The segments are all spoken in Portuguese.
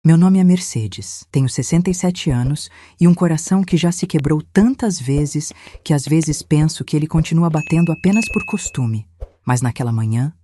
Meu nome é Mercedes, tenho 67 anos e um coração que já se quebrou tantas vezes que às vezes penso que ele continua batendo apenas por costume. Mas naquela manhã,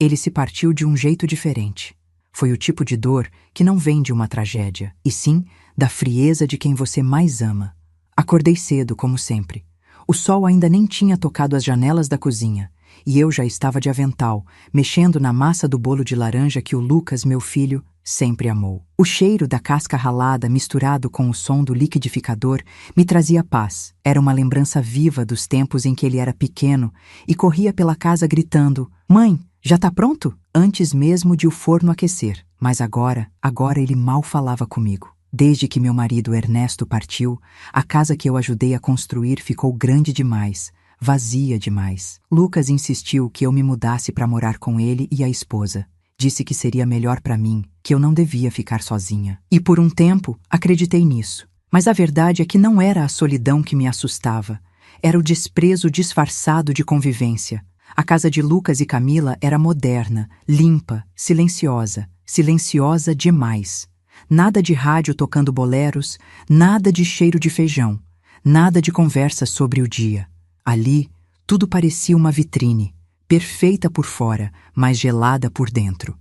ele se partiu de um jeito diferente. Foi o tipo de dor que não vem de uma tragédia, e sim da frieza de quem você mais ama. Acordei cedo, como sempre. O sol ainda nem tinha tocado as janelas da cozinha, e eu já estava de avental, mexendo na massa do bolo de laranja que o Lucas, meu filho, sempre amou. O cheiro da casca ralada misturado com o som do liquidificador me trazia paz. Era uma lembrança viva dos tempos em que ele era pequeno e corria pela casa gritando: "Mãe, já tá pronto?" Antes mesmo de o forno aquecer. Mas agora ele mal falava comigo. Desde que meu marido Ernesto partiu, a casa que eu ajudei a construir ficou grande demais, vazia demais. Lucas insistiu que eu me mudasse para morar com ele e a esposa. Disse que seria melhor para mim, que eu não devia ficar sozinha. E por um tempo, acreditei nisso. Mas a verdade é que não era a solidão que me assustava. Era o desprezo disfarçado de convivência. A casa de Lucas e Camila era moderna, limpa, silenciosa demais. Nada de rádio tocando boleros, nada de cheiro de feijão, nada de conversa sobre o dia. Ali, tudo parecia uma vitrine, perfeita por fora, mas gelada por dentro.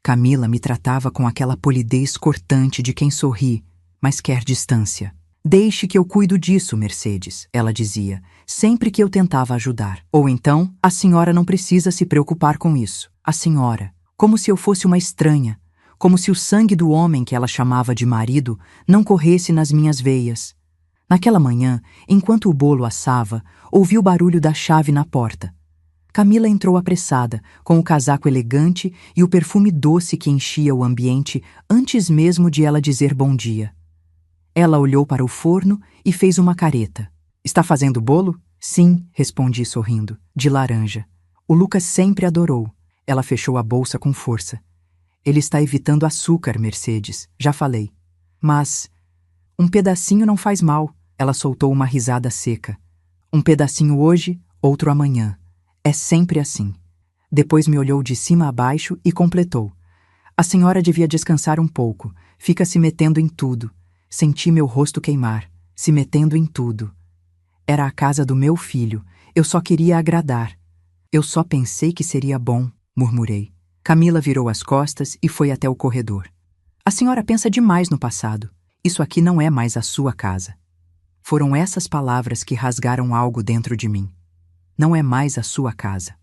Camila me tratava com aquela polidez cortante de quem sorri, mas quer distância. "Deixe que eu cuido disso, Mercedes", ela dizia, sempre que eu tentava ajudar. Ou então, "A senhora não precisa se preocupar com isso. A senhora", como se eu fosse uma estranha, como se o sangue do homem que ela chamava de marido não corresse nas minhas veias. Naquela manhã, enquanto o bolo assava, ouvi o barulho da chave na porta. Camila entrou apressada, com o casaco elegante e o perfume doce que enchia o ambiente antes mesmo de ela dizer bom dia. Ela olhou para o forno e fez uma careta. "Está fazendo bolo?" "Sim", respondi sorrindo, "de laranja. O Lucas sempre adorou." Ela fechou a bolsa com força. "Ele está evitando açúcar, Mercedes, já falei." "Mas um pedacinho não faz mal." Ela soltou uma risada seca. "Um pedacinho hoje, outro amanhã. É sempre assim." Depois me olhou de cima a baixo e completou: "A senhora devia descansar um pouco. Fica se metendo em tudo." Senti meu rosto queimar, se metendo em tudo. Era a casa do meu filho. Eu só queria agradar. "Eu só pensei que seria bom", murmurei. Camila virou as costas e foi até o corredor. "A senhora pensa demais no passado. Isso aqui não é mais a sua casa." Foram essas palavras que rasgaram algo dentro de mim. Não é mais a sua casa.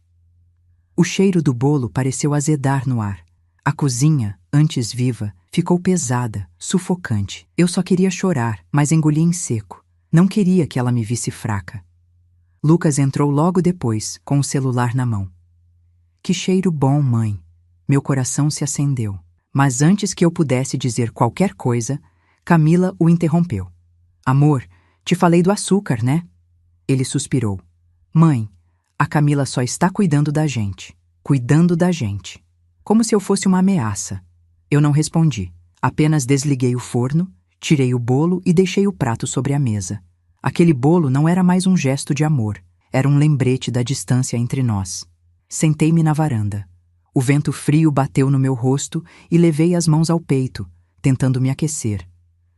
O cheiro do bolo pareceu azedar no ar. A cozinha, antes viva, ficou pesada, sufocante. Eu só queria chorar, mas engoli em seco. Não queria que ela me visse fraca. Lucas entrou logo depois, com o celular na mão. "Que cheiro bom, mãe." Meu coração se acendeu. Mas antes que eu pudesse dizer qualquer coisa, Camila o interrompeu. "Amor, te falei do açúcar, né?" Ele suspirou. "Mãe, a Camila só está cuidando da gente. Cuidando da gente." Como se eu fosse uma ameaça. Eu não respondi. Apenas desliguei o forno, tirei o bolo e deixei o prato sobre a mesa. Aquele bolo não era mais um gesto de amor. Era um lembrete da distância entre nós. Sentei-me na varanda. O vento frio bateu no meu rosto e levei as mãos ao peito, tentando me aquecer.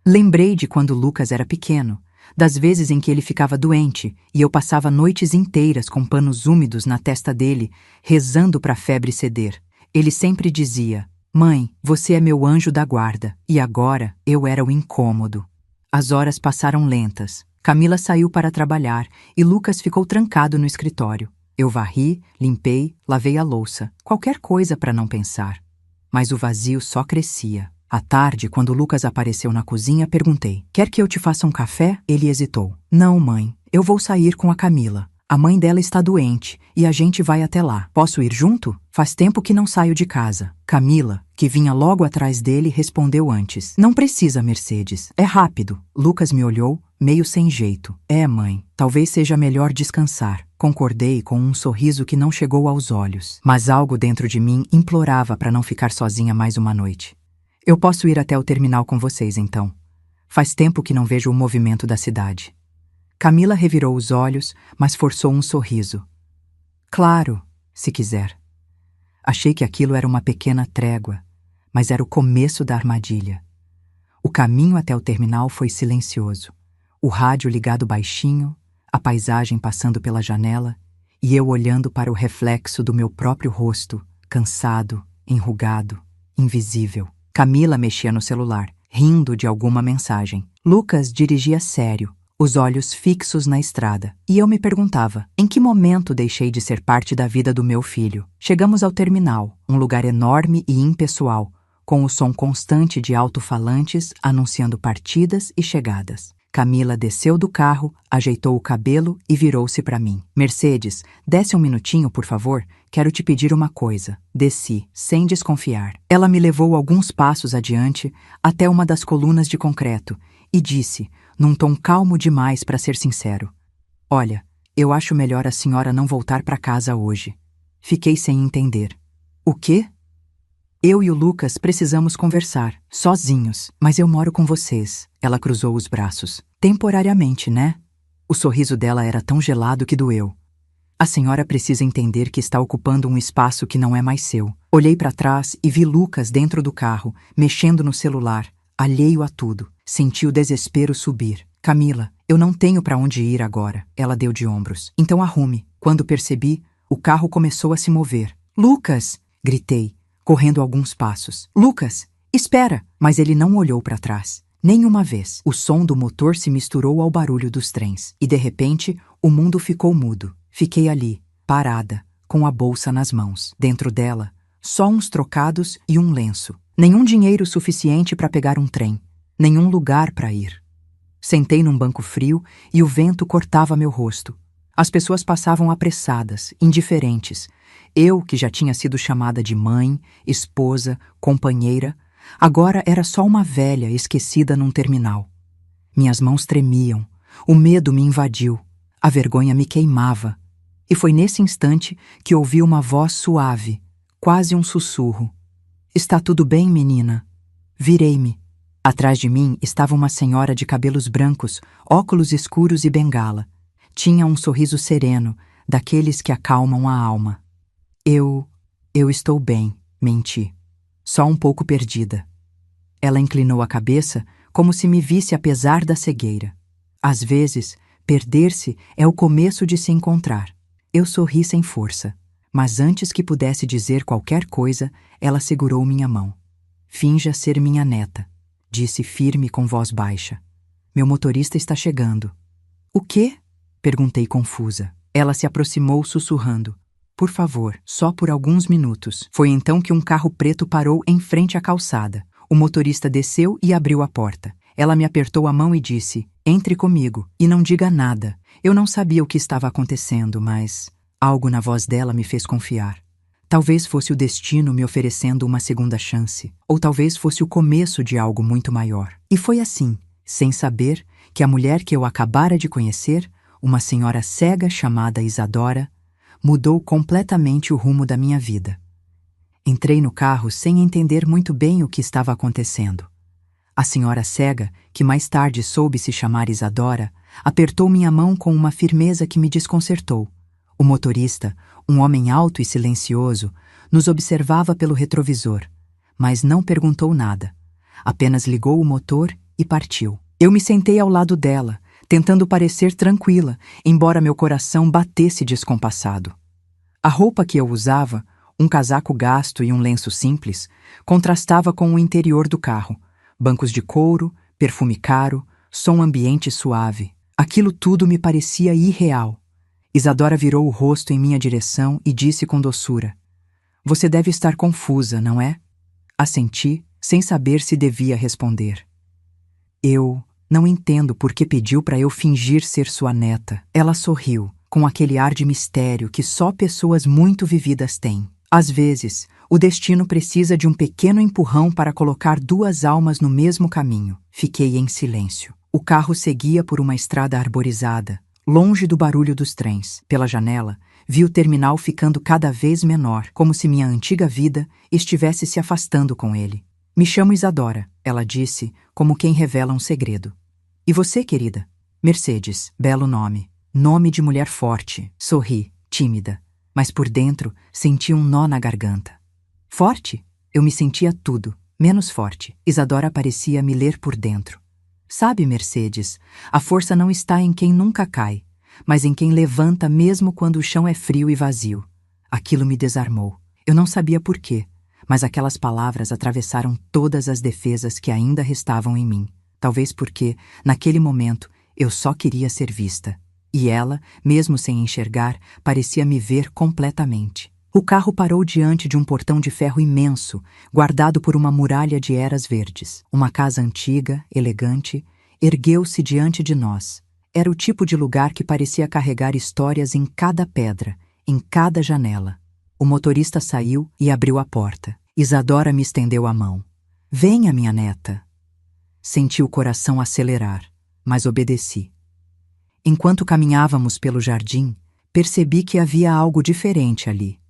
Lembrei de quando Lucas era pequeno, das vezes em que ele ficava doente e eu passava noites inteiras com panos úmidos na testa dele, rezando para a febre ceder. Ele sempre dizia: "Mãe, você é meu anjo da guarda." E agora eu era o incômodo. As horas passaram lentas. Camila saiu para trabalhar e Lucas ficou trancado no escritório. Eu varri, limpei, lavei a louça, qualquer coisa para não pensar. Mas o vazio só crescia. À tarde, quando Lucas apareceu na cozinha, perguntei: "Quer que eu te faça um café?" Ele hesitou. "Não, mãe, eu vou sair com a Camila. A mãe dela está doente e a gente vai até lá. Posso ir junto? Faz tempo que não saio de casa." Camila, que vinha logo atrás dele, respondeu antes: "Não precisa, Mercedes. É rápido." Lucas me olhou, meio sem jeito. "É, mãe, talvez seja melhor descansar." Concordei com um sorriso que não chegou aos olhos, mas algo dentro de mim implorava para não ficar sozinha mais uma noite. "Eu posso ir até o terminal com vocês, então. Faz tempo que não vejo o movimento da cidade." Camila revirou os olhos, mas forçou um sorriso. "Claro, se quiser." Achei que aquilo era uma pequena trégua, mas era o começo da armadilha. caminho até o terminal foi silencioso. O rádio ligado baixinho, a paisagem passando pela janela e eu olhando para o reflexo do meu próprio rosto, cansado, enrugado, invisível. Camila mexia no celular, rindo de alguma mensagem. Lucas dirigia sério, os olhos fixos na estrada. E eu me perguntava, em que momento deixei de ser parte da vida do meu filho? Chegamos ao terminal, um lugar enorme e impessoal, com o som constante de alto-falantes anunciando partidas e chegadas. Camila desceu do carro, ajeitou o cabelo e virou-se para mim. Mercedes, desce um minutinho, por favor. Quero te pedir uma coisa. Desci, sem desconfiar. Ela me levou alguns passos adiante, até uma das colunas de concreto, e disse, num tom calmo demais para ser sincero: Olha, eu acho melhor a senhora não voltar para casa hoje. Fiquei sem entender. O quê? Eu e o Lucas precisamos conversar, sozinhos, mas eu moro com vocês. Ela cruzou os braços. Temporariamente, né? O sorriso dela era tão gelado que doeu. A senhora precisa entender que está ocupando um espaço que não é mais seu. Olhei para trás e vi Lucas dentro do carro, mexendo no celular, alheio a tudo. Senti o desespero subir. Camila, eu não tenho para onde ir agora. Ela deu de ombros. Então arrume. Quando percebi, o carro começou a se mover. Lucas! Gritei, correndo alguns passos. Lucas, espera! Mas ele não olhou para trás. Nenhuma vez. O som do motor se misturou ao barulho dos trens. E de repente, o mundo ficou mudo. Fiquei ali, parada, com a bolsa nas mãos. Dentro dela, só uns trocados e um lenço. Nenhum dinheiro suficiente para pegar um trem. Nenhum lugar para ir. Sentei num banco frio e o vento cortava meu rosto. As pessoas passavam apressadas, indiferentes. Eu, que já tinha sido chamada de mãe, esposa, companheira, agora era só uma velha esquecida num terminal. Minhas mãos tremiam, o medo me invadiu, a vergonha me queimava. E foi nesse instante que ouvi uma voz suave, quase um sussurro. Está tudo bem, menina? Virei-me. Atrás de mim estava uma senhora de cabelos brancos, óculos escuros e bengala. Tinha um sorriso sereno, daqueles que acalmam a alma. Eu estou bem, menti. Só um pouco perdida. Ela inclinou a cabeça, como se me visse apesar da cegueira. Às vezes, perder-se é o começo de se encontrar. Eu sorri sem força, mas antes que pudesse dizer qualquer coisa, ela segurou minha mão. Finja ser minha neta, disse firme com voz baixa. Meu motorista está chegando. O quê? Perguntei confusa. Ela se aproximou sussurrando. Por favor, só por alguns minutos. Foi então que um carro preto parou em frente à calçada. O motorista desceu e abriu a porta. Ela me apertou a mão e disse, entre comigo e não diga nada. Eu não sabia o que estava acontecendo, mas algo na voz dela me fez confiar. Talvez fosse o destino me oferecendo uma segunda chance, ou talvez fosse o começo de algo muito maior. E foi assim, sem saber, que a mulher que eu acabara de conhecer, uma senhora cega chamada Isadora, mudou completamente o rumo da minha vida. Entrei no carro sem entender muito bem o que estava acontecendo. A senhora cega, que mais tarde soube se chamar Isadora, apertou minha mão com uma firmeza que me desconcertou. O motorista, um homem alto e silencioso, nos observava pelo retrovisor, mas não perguntou nada. Apenas ligou o motor e partiu. Eu me sentei ao lado dela, tentando parecer tranquila, embora meu coração batesse descompassado. A roupa que eu usava, um casaco gasto e um lenço simples, contrastava com o interior do carro. Bancos de couro, perfume caro, som ambiente suave. Aquilo tudo me parecia irreal. Isadora virou o rosto em minha direção e disse com doçura: Você deve estar confusa, não é? Assenti, sem saber se devia responder. Eu não entendo por que pediu para eu fingir ser sua neta. Ela sorriu, com aquele ar de mistério que só pessoas muito vividas têm. Às vezes, o destino precisa de um pequeno empurrão para colocar duas almas no mesmo caminho. Fiquei em silêncio. O carro seguia por uma estrada arborizada, longe do barulho dos trens. Pela janela, vi o terminal ficando cada vez menor, como se minha antiga vida estivesse se afastando com ele. Me chamo Isadora, ela disse, como quem revela um segredo. E você, querida? Mercedes, belo nome. Nome de mulher forte. Sorri, tímida, mas por dentro senti um nó na garganta. Forte? Eu me sentia tudo. menos forte. Isadora parecia me ler por dentro. Sabe, Mercedes, a força não está em quem nunca cai, mas em quem levanta mesmo quando o chão é frio e vazio. Aquilo me desarmou. Eu não sabia por quê, mas aquelas palavras atravessaram todas as defesas que ainda restavam em mim. Talvez porque, naquele momento, eu só queria ser vista. E ela, mesmo sem enxergar, parecia me ver completamente. O carro parou diante de um portão de ferro imenso, guardado por uma muralha de eras verdes. Uma casa antiga, elegante, ergueu-se diante de nós. Era o tipo de lugar que parecia carregar histórias em cada pedra, em cada janela. O motorista saiu e abriu a porta. Isadora me estendeu a mão. Venha, minha neta. Senti o coração acelerar, mas obedeci. Enquanto caminhávamos pelo jardim, percebi que havia algo diferente ali.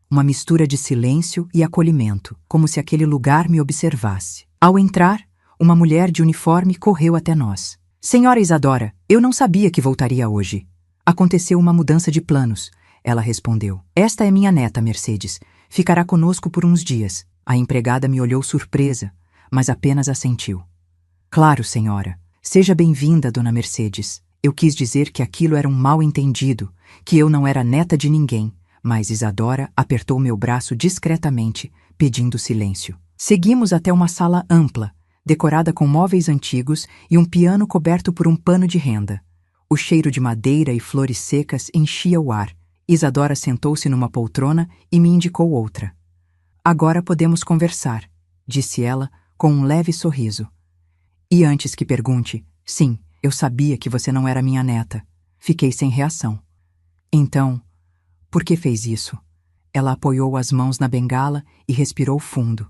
Uma mistura de silêncio e acolhimento, como se aquele lugar me observasse. Ao entrar, uma mulher de uniforme correu até nós. Senhora Isadora, eu não sabia que voltaria hoje. Aconteceu uma mudança de planos, ela respondeu. Esta é minha neta, Mercedes. Ficará conosco por uns dias. A empregada me olhou surpresa, mas apenas assentiu. Claro, senhora. Seja bem-vinda, dona Mercedes. Eu quis dizer que aquilo era um mal-entendido, que eu não era neta de ninguém, mas Isadora apertou meu braço discretamente, pedindo silêncio. Seguimos até uma sala ampla, decorada com móveis antigos e um piano coberto por um pano de renda. O cheiro de madeira e flores secas enchia o ar. Isadora sentou-se numa poltrona e me indicou outra. Agora podemos conversar, disse ela com um leve sorriso. E antes que pergunte, sim, eu sabia que você não era minha neta. Fiquei sem reação. Então, por que fez isso? Ela apoiou as mãos na bengala e respirou fundo.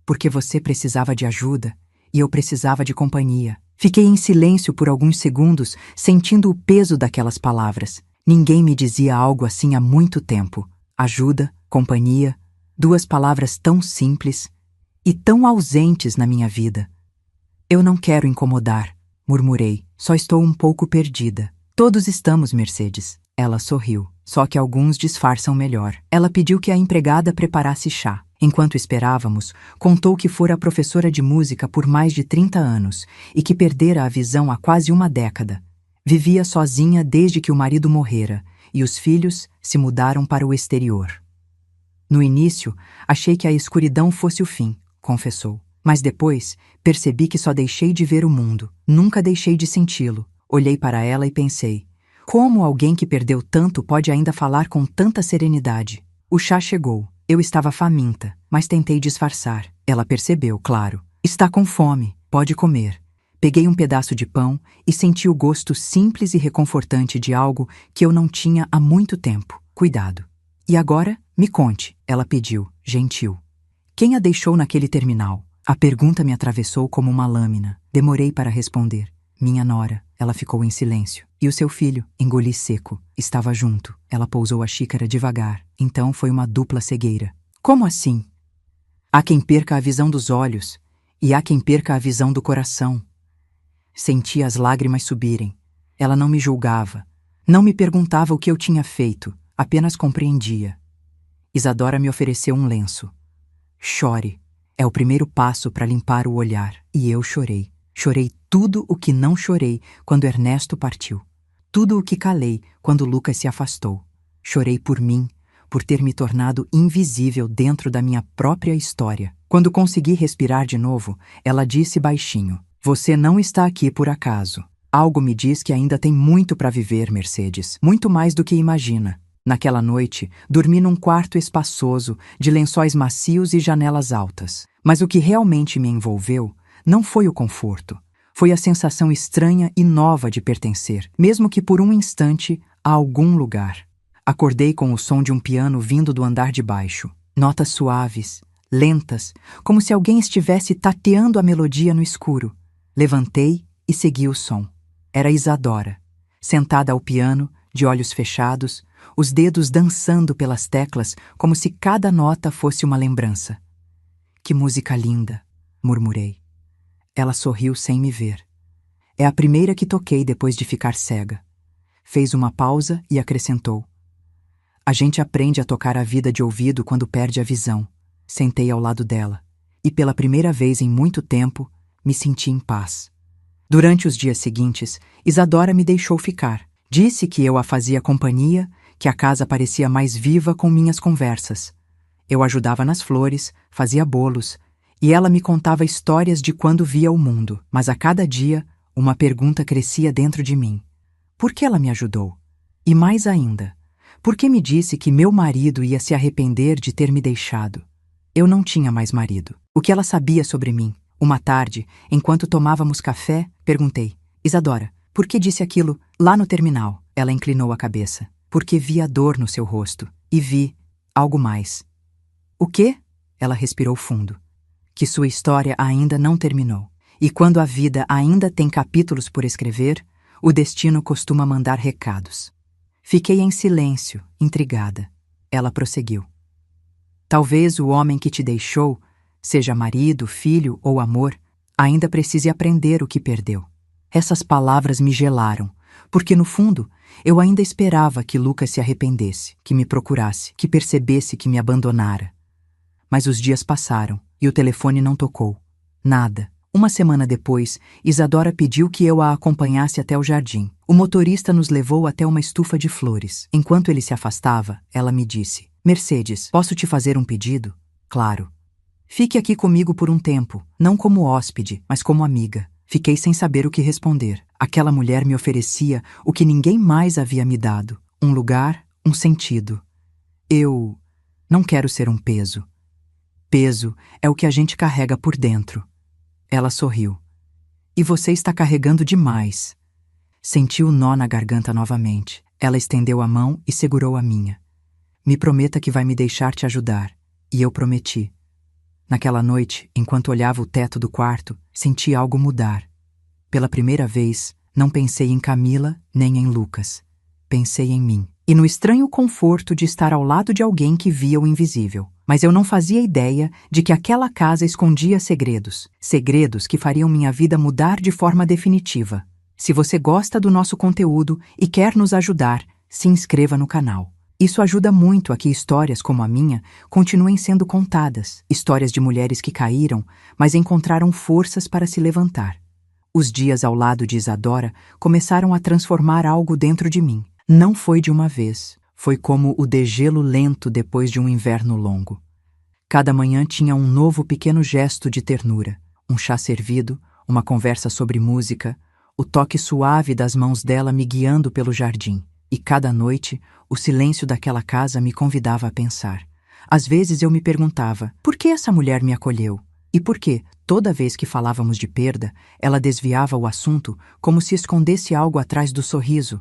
Porque você precisava de ajuda e eu precisava de companhia. Fiquei em silêncio por alguns segundos, sentindo o peso daquelas palavras. Ninguém me dizia algo assim há muito tempo. Ajuda, companhia, duas palavras tão simples e tão ausentes na minha vida. Eu não quero incomodar, murmurei. Só estou um pouco perdida. Todos estamos, Mercedes. Ela sorriu. Só que alguns disfarçam melhor. Ela pediu que a empregada preparasse chá. Enquanto esperávamos, contou que fora professora de música por mais de 30 anos e que perdera a visão há quase uma década. Vivia sozinha desde que o marido morrera e os filhos se mudaram para o exterior. No início, achei que a escuridão fosse o fim, confessou. Mas depois, percebi que só deixei de ver o mundo. Nunca deixei de senti-lo. Olhei para ela e pensei, como alguém que perdeu tanto pode ainda falar com tanta serenidade? O chá chegou. Eu estava faminta, mas tentei disfarçar. Ela percebeu, claro. Está com fome, pode comer. Peguei um pedaço de pão e senti o gosto simples e reconfortante de algo que eu não tinha há muito tempo. Cuidado. E agora, me conte, ela pediu, gentil. Quem a deixou naquele terminal? A pergunta me atravessou como uma lâmina. Demorei para responder. Minha nora. Ela ficou em silêncio. E o seu filho? Engoli seco. Estava junto. Ela pousou a xícara devagar. Então foi uma dupla cegueira. Como assim? Há quem perca a visão dos olhos e há quem perca a visão do coração. Senti as lágrimas subirem. Ela não me julgava. Não me perguntava o que eu tinha feito. Apenas compreendia. Isadora me ofereceu um lenço. Chore. É o primeiro passo para limpar o olhar. E eu chorei. Chorei tudo o que não chorei quando Ernesto partiu. Tudo o que calei quando Lucas se afastou. Chorei por mim, por ter me tornado invisível dentro da minha própria história. Quando consegui respirar de novo, ela disse baixinho, você não está aqui por acaso. Algo me diz que ainda tem muito para viver, Mercedes. Muito mais do que imagina. Naquela noite, dormi num quarto espaçoso, de lençóis macios e janelas altas. Mas o que realmente me envolveu não foi o conforto. Foi a sensação estranha e nova de pertencer, mesmo que por um instante, a algum lugar. Acordei com o som de um piano vindo do andar de baixo. Notas suaves, lentas, como se alguém estivesse tateando a melodia no escuro. Levantei e segui o som. Era Isadora, sentada ao piano, de olhos fechados, os dedos dançando pelas teclas como se cada nota fosse uma lembrança. Que música linda, murmurei. Ela sorriu sem me ver. É a primeira que toquei depois de ficar cega. Fez uma pausa e acrescentou. A gente aprende a tocar a vida de ouvido quando perde a visão. Sentei ao lado dela. e pela primeira vez em muito tempo, me senti em paz. Durante os dias seguintes, Isadora me deixou ficar. Disse que eu a fazia companhia, que a casa parecia mais viva com minhas conversas. Eu ajudava nas flores, fazia bolos, e ela me contava histórias de quando via o mundo. Mas a cada dia, uma pergunta crescia dentro de mim. Por que ela me ajudou? E mais ainda, por que me disse que meu marido ia se arrepender de ter me deixado? Eu não tinha mais marido. O que ela sabia sobre mim? Uma tarde, enquanto tomávamos café, perguntei: Isadora, por que disse aquilo lá no terminal? Ela inclinou a cabeça. Porque vi a dor no seu rosto. E vi algo mais. O quê? Ela respirou fundo. Que sua história ainda não terminou. E quando a vida ainda tem capítulos por escrever, o destino costuma mandar recados. Fiquei em silêncio, intrigada. Ela prosseguiu. Talvez o homem que te deixou, seja marido, filho ou amor, ainda precise aprender o que perdeu. Essas palavras me gelaram, porque no fundo eu ainda esperava que Lucas se arrependesse, que me procurasse, que percebesse que me abandonara. Mas os dias passaram e o telefone não tocou. Nada. Uma semana depois, Isadora pediu que eu a acompanhasse até o jardim. O motorista nos levou até uma estufa de flores. Enquanto ele se afastava, ela me disse: Mercedes, posso te fazer um pedido? Claro. Fique aqui comigo por um tempo, não como hóspede, mas como amiga. Fiquei sem saber o que responder. Aquela mulher me oferecia o que ninguém mais havia me dado: um lugar, um sentido. Eu não quero ser um peso. Peso é o que a gente carrega por dentro. Ela sorriu. E você está carregando demais. Senti o nó na garganta novamente. Ela estendeu a mão e segurou a minha. Me prometa que vai me deixar te ajudar. E eu prometi. Naquela noite, enquanto olhava o teto do quarto, senti algo mudar. Pela primeira vez, não pensei em Camila nem em Lucas. Pensei em mim. E no estranho conforto de estar ao lado de alguém que via o invisível. Mas eu não fazia ideia de que aquela casa escondia segredos. Segredos que fariam minha vida mudar de forma definitiva. Se você gosta do nosso conteúdo e quer nos ajudar, se inscreva no canal. Isso ajuda muito a que histórias como a minha continuem sendo contadas. Histórias de mulheres que caíram, mas encontraram forças para se levantar. Os dias ao lado de Isadora começaram a transformar algo dentro de mim. Não foi de uma vez. Foi como o degelo lento depois de um inverno longo. Cada manhã tinha um novo pequeno gesto de ternura. Um chá servido, uma conversa sobre música, o toque suave das mãos dela me guiando pelo jardim. E cada noite, o silêncio daquela casa me convidava a pensar. Às vezes eu me perguntava, por que essa mulher me acolheu? E por que, toda vez que falávamos de perda, ela desviava o assunto como se escondesse algo atrás do sorriso?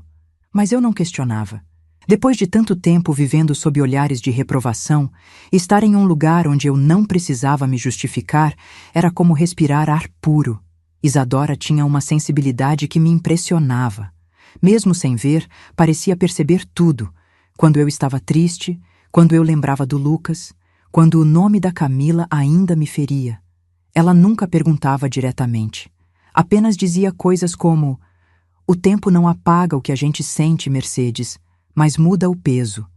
Mas eu não questionava. Depois de tanto tempo vivendo sob olhares de reprovação, estar em um lugar onde eu não precisava me justificar era como respirar ar puro. Isadora tinha uma sensibilidade que me impressionava. Mesmo sem ver, parecia perceber tudo. Quando eu estava triste, quando eu lembrava do Lucas, quando o nome da Camila ainda me feria. Ela nunca perguntava diretamente. Apenas dizia coisas como: o tempo não apaga o que a gente sente, Mercedes, mas muda o peso.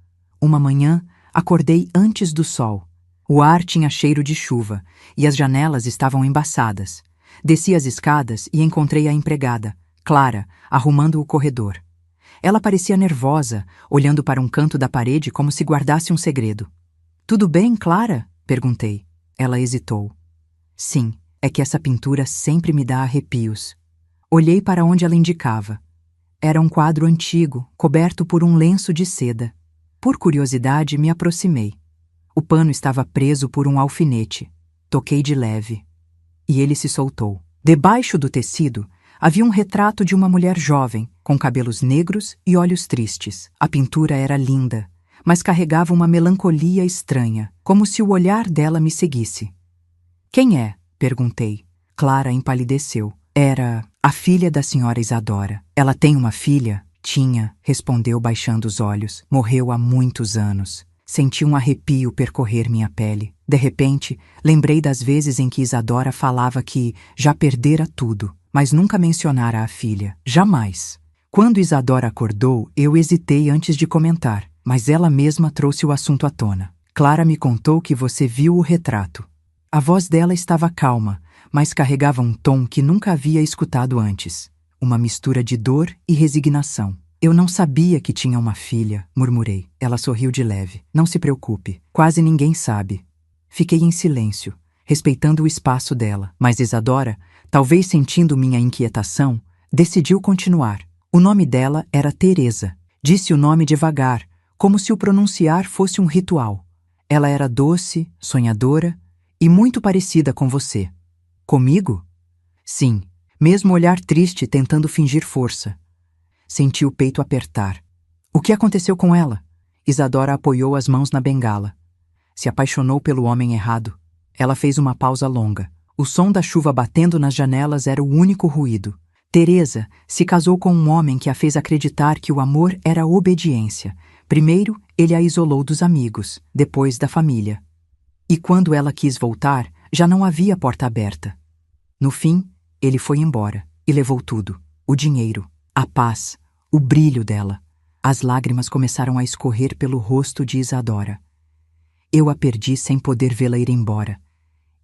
Uma manhã, acordei antes do sol. O ar tinha cheiro de chuva e as janelas estavam embaçadas. Desci as escadas e encontrei a empregada, Clara, arrumando o corredor. Ela parecia nervosa, olhando para um canto da parede como se guardasse um segredo. Tudo bem, Clara? Perguntei. Ela hesitou. Sim, é que essa pintura sempre me dá arrepios. Olhei para onde ela indicava. Era um quadro antigo, coberto por um lenço de seda. Por curiosidade, me aproximei. O pano estava preso por um alfinete. Toquei de leve. E ele se soltou. Debaixo do tecido, havia um retrato de uma mulher jovem, com cabelos negros e olhos tristes. A pintura era linda, mas carregava uma melancolia estranha, como se o olhar dela me seguisse. Quem é? Perguntei. Clara empalideceu. Era a filha da senhora Isadora. Ela tem uma filha? Tinha, respondeu baixando os olhos. Morreu há muitos anos. Senti um arrepio percorrer minha pele. De repente, lembrei das vezes em que Isadora falava que já perdera tudo, mas nunca mencionara a filha. Jamais. Quando Isadora acordou, eu hesitei antes de comentar, mas ela mesma trouxe o assunto à tona. Clara me contou que você viu o retrato. A voz dela estava calma, mas carregava um tom que nunca havia escutado antes. Uma mistura de dor e resignação. Eu não sabia que tinha uma filha, murmurei. Ela sorriu de leve. Não se preocupe, quase ninguém sabe. Fiquei em silêncio, respeitando o espaço dela. Mas Isadora, talvez sentindo minha inquietação, decidiu continuar. O nome dela era Teresa. Disse o nome devagar, como se o pronunciar fosse um ritual. Ela era doce, sonhadora e muito parecida com você. Comigo? Sim, mesmo olhar triste tentando fingir força. Senti o peito apertar. O que aconteceu com ela? Isadora apoiou as mãos na bengala. Se apaixonou pelo homem errado. Ela fez uma pausa longa. O som da chuva batendo nas janelas era o único ruído. Teresa se casou com um homem que a fez acreditar que o amor era obediência. Primeiro, ele a isolou dos amigos, depois da família. E quando ela quis voltar, já não havia porta aberta. No fim, ele foi embora e levou tudo: o dinheiro, a paz, o brilho dela. As lágrimas começaram a escorrer pelo rosto de Isadora. Eu a perdi sem poder vê-la ir embora.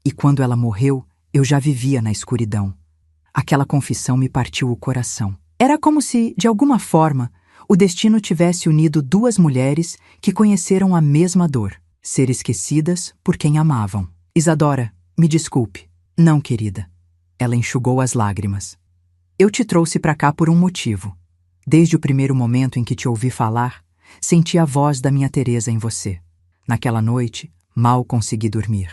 E quando ela morreu, eu já vivia na escuridão. Aquela confissão me partiu o coração. Era como se, de alguma forma, o destino tivesse unido duas mulheres que conheceram a mesma dor. Ser esquecidas por quem amavam. Isadora, me desculpe. Não, querida. Ela enxugou as lágrimas. Eu te trouxe para cá por um motivo. Desde o primeiro momento em que te ouvi falar, senti a voz da minha Teresa em você. Naquela noite, mal consegui dormir.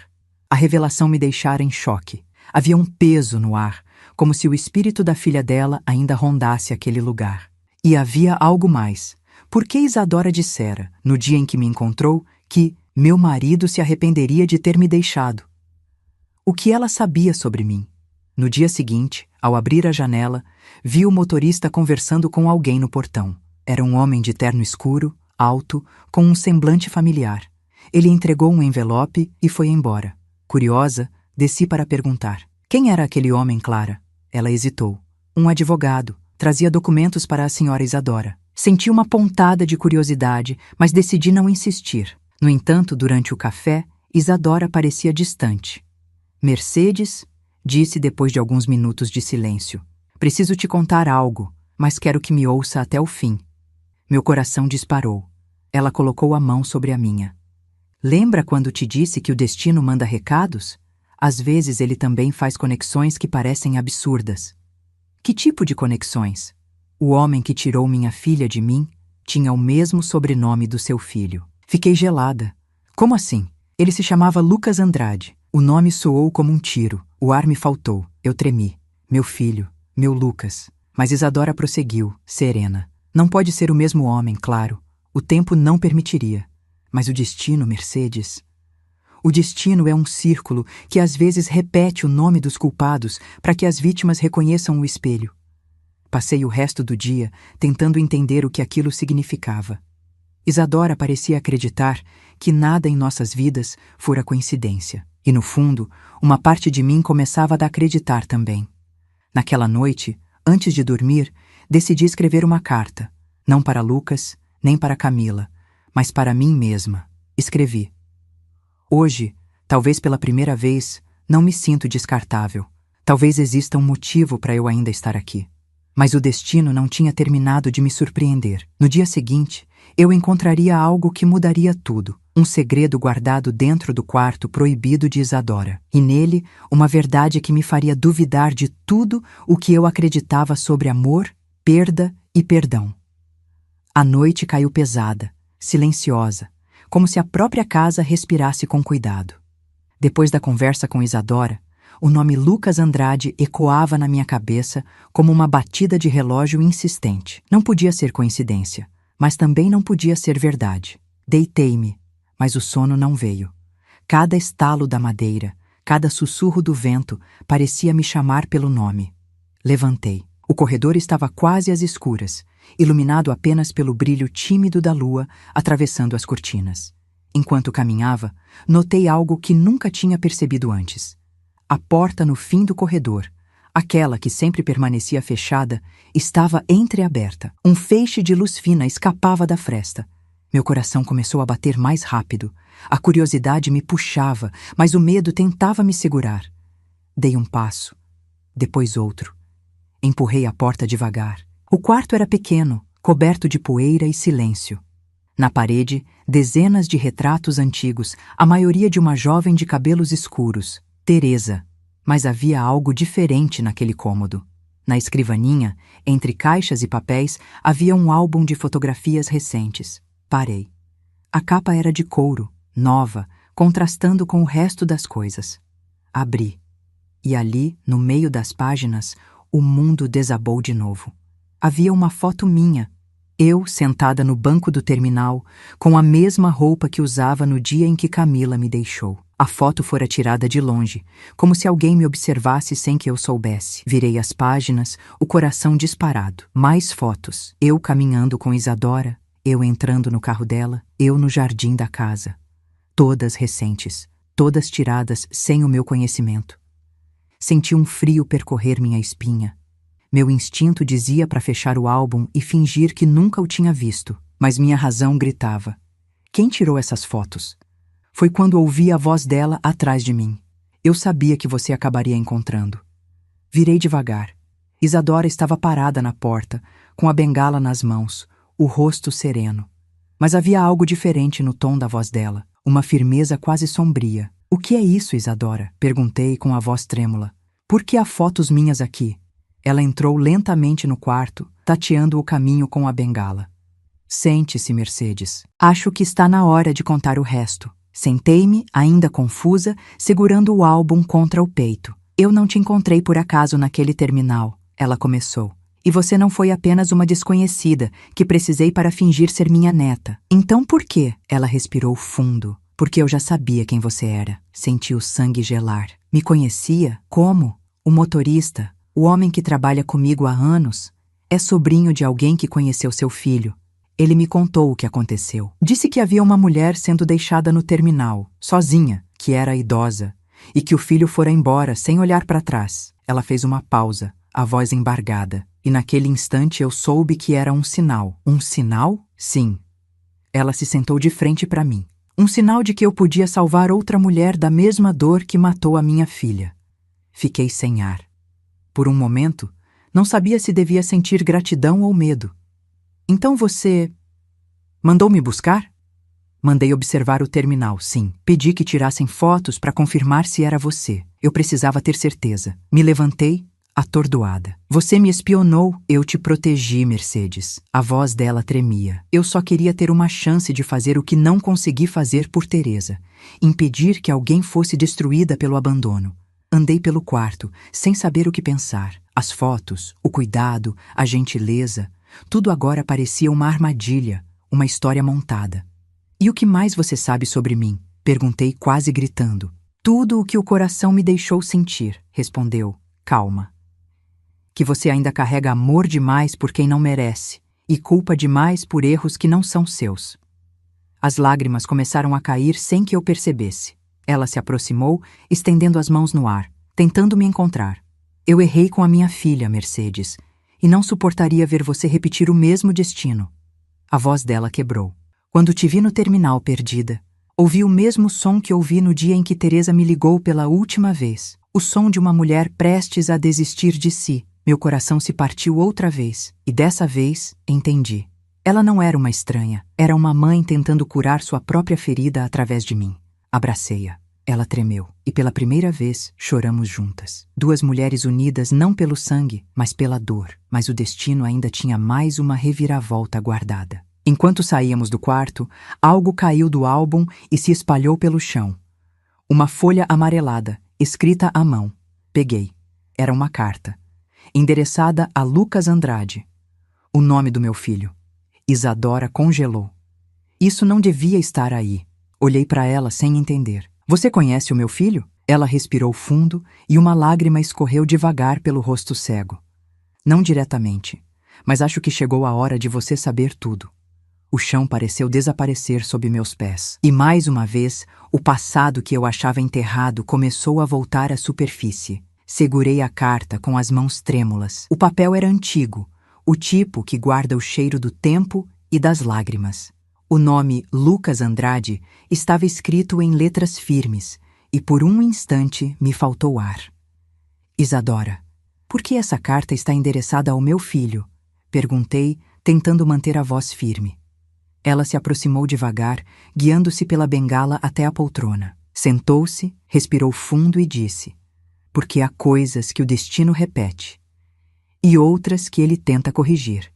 A revelação me deixara em choque. Havia um peso no ar, como se o espírito da filha dela ainda rondasse aquele lugar. E havia algo mais. Por que Isadora dissera, no dia em que me encontrou, que meu marido se arrependeria de ter me deixado? O que ela sabia sobre mim? No dia seguinte, ao abrir a janela, vi o motorista conversando com alguém no portão. Era um homem de terno escuro, alto, com um semblante familiar. Ele entregou um envelope e foi embora. Curiosa, desci para perguntar. Quem era aquele homem, Clara? Ela hesitou. Um advogado. Trazia documentos para a senhora Isadora. Senti uma pontada de curiosidade, mas decidi não insistir. No entanto, durante o café, Isadora parecia distante. Mercedes, disse depois de alguns minutos de silêncio. Preciso te contar algo, mas quero que me ouça até o fim. Meu coração disparou. Ela colocou a mão sobre a minha. Lembra quando te disse que o destino manda recados? Às vezes ele também faz conexões que parecem absurdas. Que tipo de conexões? O homem que tirou minha filha de mim tinha o mesmo sobrenome do seu filho. Fiquei gelada. Como assim? Ele se chamava Lucas Andrade. O nome soou como um tiro. O ar me faltou. Eu tremi. Meu filho, meu Lucas. Mas Isadora prosseguiu, serena. Não pode ser o mesmo homem, claro. O tempo não permitiria. Mas o destino, Mercedes... O destino é um círculo que às vezes repete o nome dos culpados para que as vítimas reconheçam o espelho. Passei o resto do dia tentando entender o que aquilo significava. Isadora parecia acreditar que nada em nossas vidas fora coincidência. E, no fundo, uma parte de mim começava a acreditar também. Naquela noite, antes de dormir, decidi escrever uma carta, não para Lucas, nem para Camila, mas para mim mesma. Escrevi. Hoje, talvez pela primeira vez, não me sinto descartável. Talvez exista um motivo para eu ainda estar aqui. Mas o destino não tinha terminado de me surpreender. No dia seguinte, eu encontraria algo que mudaria tudo. Um segredo guardado dentro do quarto proibido de Isadora. E nele, uma verdade que me faria duvidar de tudo o que eu acreditava sobre amor, perda e perdão. A noite caiu pesada, silenciosa, como se a própria casa respirasse com cuidado. Depois da conversa com Isadora, o nome Lucas Andrade ecoava na minha cabeça como uma batida de relógio insistente. Não podia ser coincidência, mas também não podia ser verdade. Deitei-me, mas o sono não veio. Cada estalo da madeira, cada sussurro do vento parecia me chamar pelo nome. Levantei. O corredor estava quase às escuras, iluminado apenas pelo brilho tímido da lua atravessando as cortinas. Enquanto caminhava, notei algo que nunca tinha percebido antes. A porta no fim do corredor, aquela que sempre permanecia fechada, estava entreaberta. Um feixe de luz fina escapava da fresta. Meu coração começou a bater mais rápido. A curiosidade me puxava, mas o medo tentava me segurar. Dei um passo, depois outro. Empurrei a porta devagar. O quarto era pequeno, coberto de poeira e silêncio. Na parede, dezenas de retratos antigos, a maioria de uma jovem de cabelos escuros, Teresa. Mas havia algo diferente naquele cômodo. Na escrivaninha, entre caixas e papéis, havia um álbum de fotografias recentes. Parei. A capa era de couro, nova, contrastando com o resto das coisas. Abri. E ali, no meio das páginas, o mundo desabou de novo. Havia uma foto minha. Eu, sentada no banco do terminal, com a mesma roupa que usava no dia em que Camila me deixou. A foto fora tirada de longe, como se alguém me observasse sem que eu soubesse. Virei as páginas, o coração disparado. Mais fotos. Eu caminhando com Isadora, eu entrando no carro dela, eu no jardim da casa. Todas recentes, todas tiradas sem o meu conhecimento. Senti um frio percorrer minha espinha. Meu instinto dizia para fechar o álbum e fingir que nunca o tinha visto, mas minha razão gritava: quem tirou essas fotos? Foi quando ouvi a voz dela atrás de mim. Eu sabia que você acabaria encontrando. Virei devagar. Isadora estava parada na porta, com a bengala nas mãos, o rosto sereno. Mas havia algo diferente no tom da voz dela, uma firmeza quase sombria. O que é isso, Isadora? Perguntei com a voz trêmula. Por que há fotos minhas aqui? Ela entrou lentamente no quarto, tateando o caminho com a bengala. Sente-se, Mercedes. Acho que está na hora de contar o resto. Sentei-me, ainda confusa, segurando o álbum contra o peito. Eu não te encontrei por acaso naquele terminal, ela começou. E você não foi apenas uma desconhecida que precisei para fingir ser minha neta. Então por quê? Ela respirou fundo. Porque eu já sabia quem você era. Senti o sangue gelar. Me conhecia? Como? O motorista, o homem que trabalha comigo há anos, é sobrinho de alguém que conheceu seu filho. Ele me contou o que aconteceu. Disse que havia uma mulher sendo deixada no terminal, sozinha, que era idosa, e que o filho fora embora sem olhar para trás. Ela fez uma pausa, a voz embargada, e naquele instante eu soube que era um sinal. Um sinal? Sim. Ela se sentou de frente para mim. Um sinal de que eu podia salvar outra mulher da mesma dor que matou a minha filha. Fiquei sem ar. Por um momento, não sabia se devia sentir gratidão ou medo. Então você mandou me buscar? Mandei observar o terminal, sim. Pedi que tirassem fotos para confirmar se era você. Eu precisava ter certeza. Me levantei, atordoada. Você me espionou. Eu te protegi, Mercedes. A voz dela tremia. Eu só queria ter uma chance de fazer o que não consegui fazer por Teresa. Impedir que alguém fosse destruída pelo abandono. Andei pelo quarto, sem saber o que pensar. As fotos, o cuidado, a gentileza, tudo agora parecia uma armadilha, uma história montada. E o que mais você sabe sobre mim? Perguntei quase gritando. Tudo o que o coração me deixou sentir, respondeu, calma. Que você ainda carrega amor demais por quem não merece e culpa demais por erros que não são seus. As lágrimas começaram a cair sem que eu percebesse. Ela se aproximou, estendendo as mãos no ar, tentando me encontrar. Eu errei com a minha filha, Mercedes, e não suportaria ver você repetir o mesmo destino. A voz dela quebrou. Quando te vi no terminal perdida, ouvi o mesmo som que ouvi no dia em que Teresa me ligou pela última vez. O som de uma mulher prestes a desistir de si. Meu coração se partiu outra vez, e dessa vez entendi. Ela não era uma estranha, era uma mãe tentando curar sua própria ferida através de mim. Abracei-a. Ela tremeu, e pela primeira vez choramos juntas. Duas mulheres unidas não pelo sangue, mas pela dor. Mas o destino ainda tinha mais uma reviravolta guardada. Enquanto saíamos do quarto, algo caiu do álbum e se espalhou pelo chão. Uma folha amarelada, escrita à mão. Peguei. Era uma carta, endereçada a Lucas Andrade. O nome do meu filho. Isadora congelou. Isso não devia estar aí. Olhei para ela sem entender. Você conhece o meu filho? Ela respirou fundo e uma lágrima escorreu devagar pelo rosto cego. Não diretamente, mas acho que chegou a hora de você saber tudo. O chão pareceu desaparecer sob meus pés. E mais uma vez, o passado que eu achava enterrado começou a voltar à superfície. Segurei a carta com as mãos trêmulas. O papel era antigo, o tipo que guarda o cheiro do tempo e das lágrimas. O nome Lucas Andrade estava escrito em letras firmes e por um instante me faltou ar. Isadora, por que essa carta está endereçada ao meu filho? Perguntei, tentando manter a voz firme. Ela se aproximou devagar, guiando-se pela bengala até a poltrona. Sentou-se, respirou fundo e disse: porque há coisas que o destino repete e outras que ele tenta corrigir.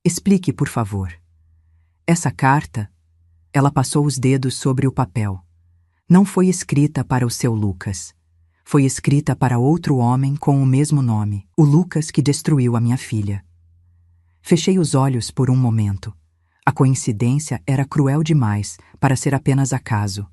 Explique, por favor. Essa carta, ela passou os dedos sobre o papel. Não foi escrita para o seu Lucas. Foi escrita para outro homem com o mesmo nome, o Lucas que destruiu a minha filha. Fechei os olhos por um momento. A coincidência era cruel demais para ser apenas acaso.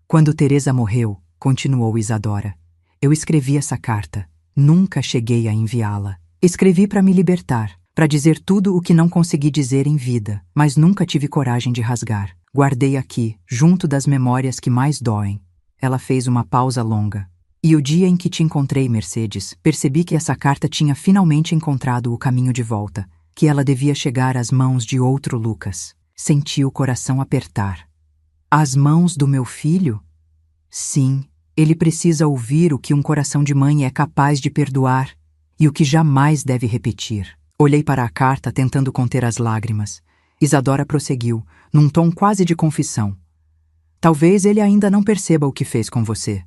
Quando Teresa morreu, continuou Isadora, eu escrevi essa carta. Nunca cheguei a enviá-la. Escrevi para me libertar, para dizer tudo o que não consegui dizer em vida, mas nunca tive coragem de rasgar. Guardei aqui, junto das memórias que mais doem. Ela fez uma pausa longa. E o dia em que te encontrei, Mercedes, percebi que essa carta tinha finalmente encontrado o caminho de volta, que ela devia chegar às mãos de outro Lucas. Senti o coração apertar. Às mãos do meu filho? Sim, ele precisa ouvir o que um coração de mãe é capaz de perdoar e o que jamais deve repetir. Olhei para a carta tentando conter as lágrimas. Isadora prosseguiu, num tom quase de confissão. Talvez ele ainda não perceba o que fez com você.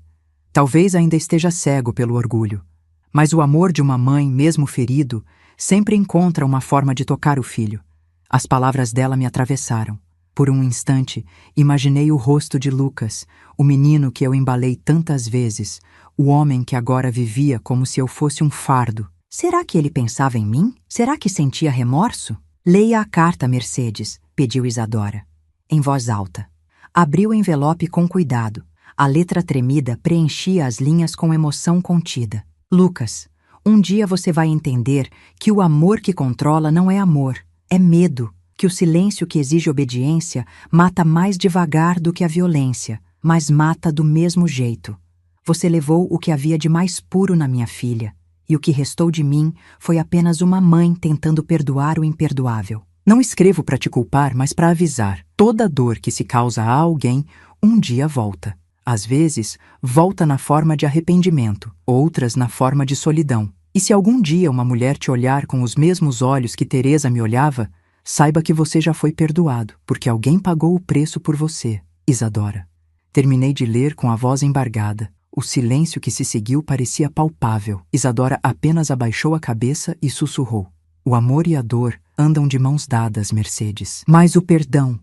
Talvez ainda esteja cego pelo orgulho. Mas o amor de uma mãe, mesmo ferido, sempre encontra uma forma de tocar o filho. As palavras dela me atravessaram. Por um instante, imaginei o rosto de Lucas, o menino que eu embalei tantas vezes, o homem que agora vivia como se eu fosse um fardo. Será que ele pensava em mim? Será que sentia remorso? Leia a carta, Mercedes, pediu Isadora, em voz alta. Abri o envelope com cuidado. A letra tremida preenchia as linhas com emoção contida. Lucas, um dia você vai entender que o amor que controla não é amor, é medo. Que o silêncio que exige obediência mata mais devagar do que a violência, mas mata do mesmo jeito. Você levou o que havia de mais puro na minha filha, e o que restou de mim foi apenas uma mãe tentando perdoar o imperdoável. Não escrevo para te culpar, mas para avisar. Toda dor que se causa a alguém, um dia volta. Às vezes, volta na forma de arrependimento, outras na forma de solidão. E se algum dia uma mulher te olhar com os mesmos olhos que Teresa me olhava, saiba que você já foi perdoado, porque alguém pagou o preço por você, Isadora. Terminei de ler com a voz embargada. O silêncio que se seguiu parecia palpável. Isadora apenas abaixou a cabeça e sussurrou. O amor e a dor andam de mãos dadas, Mercedes. Mas o perdão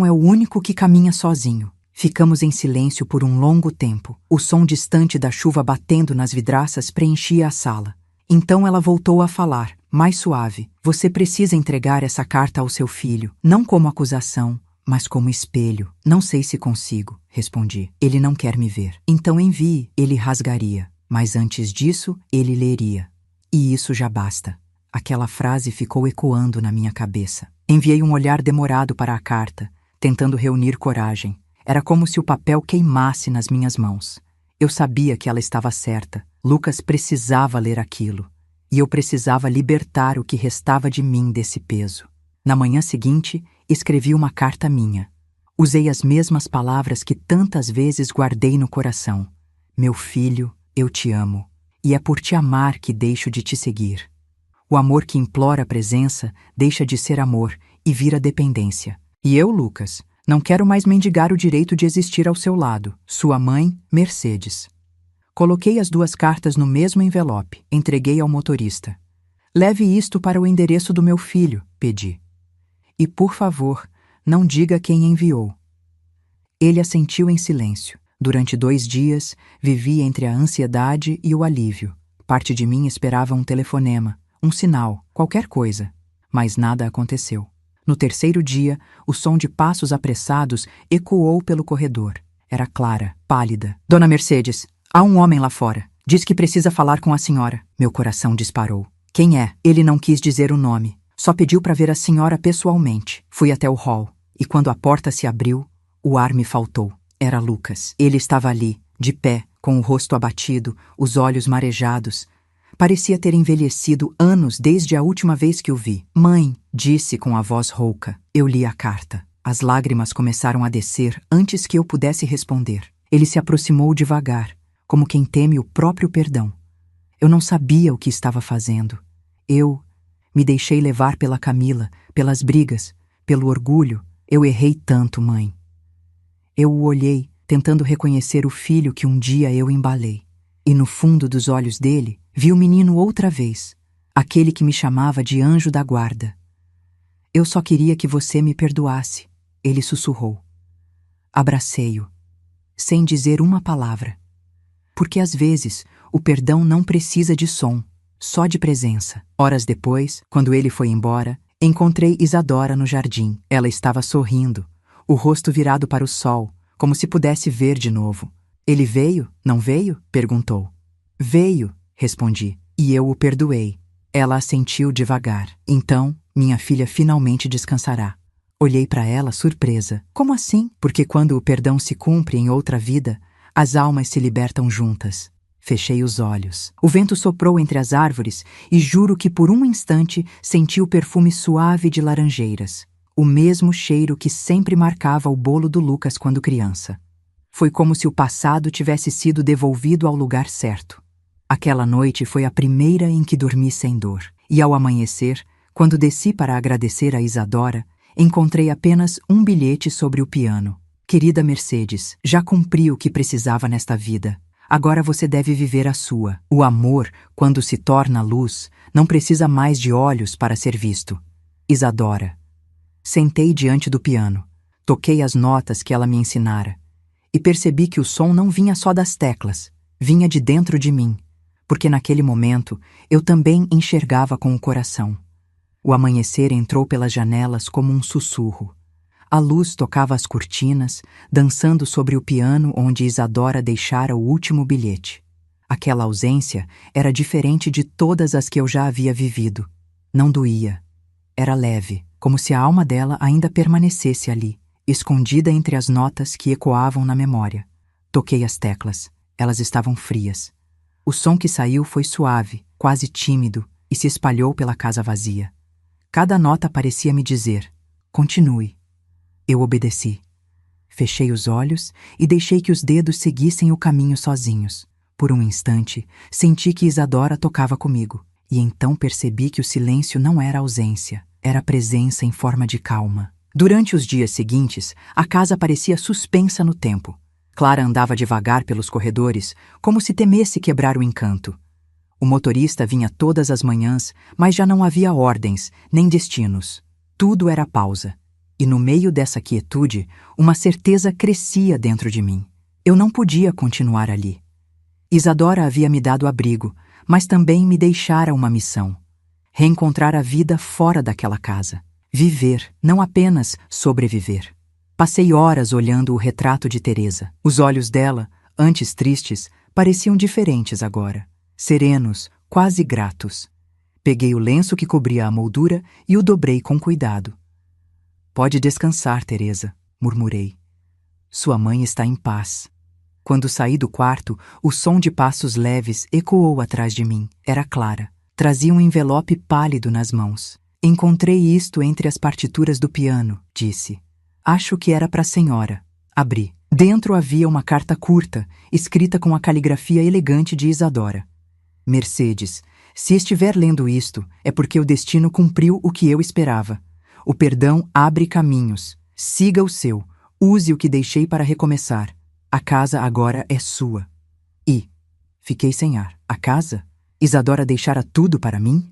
é o único que caminha sozinho. Ficamos em silêncio por um longo tempo. O som distante da chuva batendo nas vidraças preenchia a sala. Então ela voltou a falar, mais suave. Você precisa entregar essa carta ao seu filho, não como acusação, mas como espelho. Não sei se consigo, respondi. Ele não quer me ver. Então envie. Ele rasgaria. Mas antes disso, ele leria. E isso já basta. Aquela frase ficou ecoando na minha cabeça. Enviei um olhar demorado para a carta, tentando reunir coragem. Era como se o papel queimasse nas minhas mãos. Eu sabia que ela estava certa. Lucas precisava ler aquilo. E eu precisava libertar o que restava de mim desse peso. Na manhã seguinte, escrevi uma carta minha. Usei as mesmas palavras que tantas vezes guardei no coração. Meu filho, eu te amo. E é por te amar que deixo de te seguir. O amor que implora a presença deixa de ser amor e vira dependência. E eu, Lucas, não quero mais mendigar o direito de existir ao seu lado. Sua mãe, Mercedes. Coloquei as duas cartas no mesmo envelope. Entreguei ao motorista. Leve isto para o endereço do meu filho, pedi. E, por favor, não diga quem enviou. Ele assentiu em silêncio. Durante 2 dias, vivi entre a ansiedade e o alívio. Parte de mim esperava um telefonema, um sinal, qualquer coisa. Mas nada aconteceu. No 3º dia, o som de passos apressados ecoou pelo corredor. Era Clara, pálida. Dona Mercedes, há um homem lá fora. Diz que precisa falar com a senhora. Meu coração disparou. Quem é? Ele não quis dizer o nome. Só pediu para ver a senhora pessoalmente. Fui até o hall. E quando a porta se abriu, o ar me faltou. Era Lucas. Ele estava ali, de pé, com o rosto abatido, os olhos marejados. Parecia ter envelhecido anos desde a última vez que o vi. Mãe, Disse com a voz rouca. Eu li a carta. As lágrimas começaram a descer antes que eu pudesse responder. Ele se aproximou devagar, como quem teme o próprio perdão. Eu não sabia o que estava fazendo. Eu me deixei levar pela Camila, pelas brigas, pelo orgulho. Eu errei tanto, mãe. Eu o olhei, tentando reconhecer o filho que um dia eu embalei. E no fundo dos olhos dele, vi o menino outra vez, aquele que me chamava de anjo da guarda. Eu só queria que você me perdoasse, ele sussurrou. Abracei-o, sem dizer uma palavra. Porque às vezes o perdão não precisa de som, só de presença. Horas depois, quando ele foi embora, encontrei Isadora no jardim. Ela estava sorrindo, o rosto virado para o sol, como se pudesse ver de novo. Ele veio, não veio? Perguntou. Veio, respondi, e eu o perdoei. Ela assentiu devagar. Então, minha filha finalmente descansará. Olhei para ela surpresa. Como assim? Porque quando o perdão se cumpre em outra vida, as almas se libertam juntas. Fechei os olhos. O vento soprou entre as árvores e juro que por um instante senti o perfume suave de laranjeiras. O mesmo cheiro que sempre marcava o bolo do Lucas quando criança. Foi como se o passado tivesse sido devolvido ao lugar certo. Aquela noite foi a primeira em que dormi sem dor. E ao amanhecer, quando desci para agradecer a Isadora, encontrei apenas um bilhete sobre o piano. Querida Mercedes, já cumpri o que precisava nesta vida. Agora você deve viver a sua. O amor, quando se torna luz, não precisa mais de olhos para ser visto. Isadora. Sentei diante do piano. Toquei as notas que ela me ensinara. E percebi que o som não vinha só das teclas, vinha de dentro de mim, porque naquele momento eu também enxergava com o coração. O amanhecer entrou pelas janelas como um sussurro. A luz tocava as cortinas, dançando sobre o piano onde Isadora deixara o último bilhete. Aquela ausência era diferente de todas as que eu já havia vivido. Não doía. Era leve, como se a alma dela ainda permanecesse ali, escondida entre as notas que ecoavam na memória. Toquei as teclas. Elas estavam frias. O som que saiu foi suave, quase tímido, e se espalhou pela casa vazia. Cada nota parecia me dizer: continue. Eu obedeci. Fechei os olhos e deixei que os dedos seguissem o caminho sozinhos. Por um instante, senti que Isadora tocava comigo, e então percebi que o silêncio não era ausência, era presença em forma de calma. Durante os dias seguintes, a casa parecia suspensa no tempo. Clara andava devagar pelos corredores, como se temesse quebrar o encanto. O motorista vinha todas as manhãs, mas já não havia ordens, nem destinos. Tudo era pausa. E no meio dessa quietude, uma certeza crescia dentro de mim. Eu não podia continuar ali. Isadora havia me dado abrigo, mas também me deixara uma missão. Reencontrar a vida fora daquela casa. Viver, não apenas sobreviver. Passei horas olhando o retrato de Teresa. Os olhos dela, antes tristes, pareciam diferentes agora. Serenos, quase gratos. Peguei o lenço que cobria a moldura e o dobrei com cuidado. Pode descansar, Teresa, murmurei. Sua mãe está em paz. Quando saí do quarto, o som de passos leves ecoou atrás de mim. Era Clara. Trazia um envelope pálido nas mãos. Encontrei isto entre as partituras do piano, disse. Acho que era para a senhora. Abri. Dentro havia uma carta curta, escrita com a caligrafia elegante de Isadora. Mercedes, se estiver lendo isto, é porque o destino cumpriu o que eu esperava. O perdão abre caminhos. Siga o seu. Use o que deixei para recomeçar. A casa agora é sua. E fiquei sem ar. A casa? Isadora deixara tudo para mim?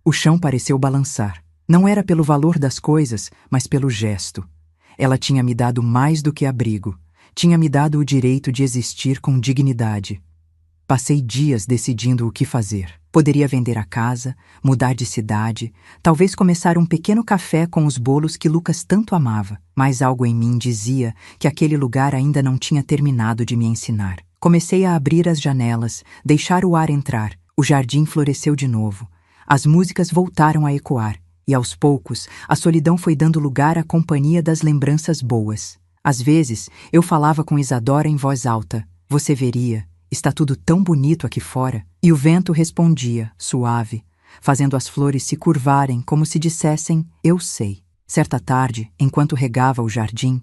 O chão pareceu balançar. Não era pelo valor das coisas, mas pelo gesto. Ela tinha me dado mais do que abrigo. Tinha me dado o direito de existir com dignidade. Passei dias decidindo o que fazer. Poderia vender a casa, mudar de cidade, talvez começar um pequeno café com os bolos que Lucas tanto amava. Mas algo em mim dizia que aquele lugar ainda não tinha terminado de me ensinar. Comecei a abrir as janelas, deixar o ar entrar. O jardim floresceu de novo. As músicas voltaram a ecoar. E aos poucos, a solidão foi dando lugar à companhia das lembranças boas. Às vezes, eu falava com Isadora em voz alta. Você veria, está tudo tão bonito aqui fora. E o vento respondia, suave. fazendo as flores se curvarem como se dissessem eu sei. Certa tarde, enquanto regava o jardim,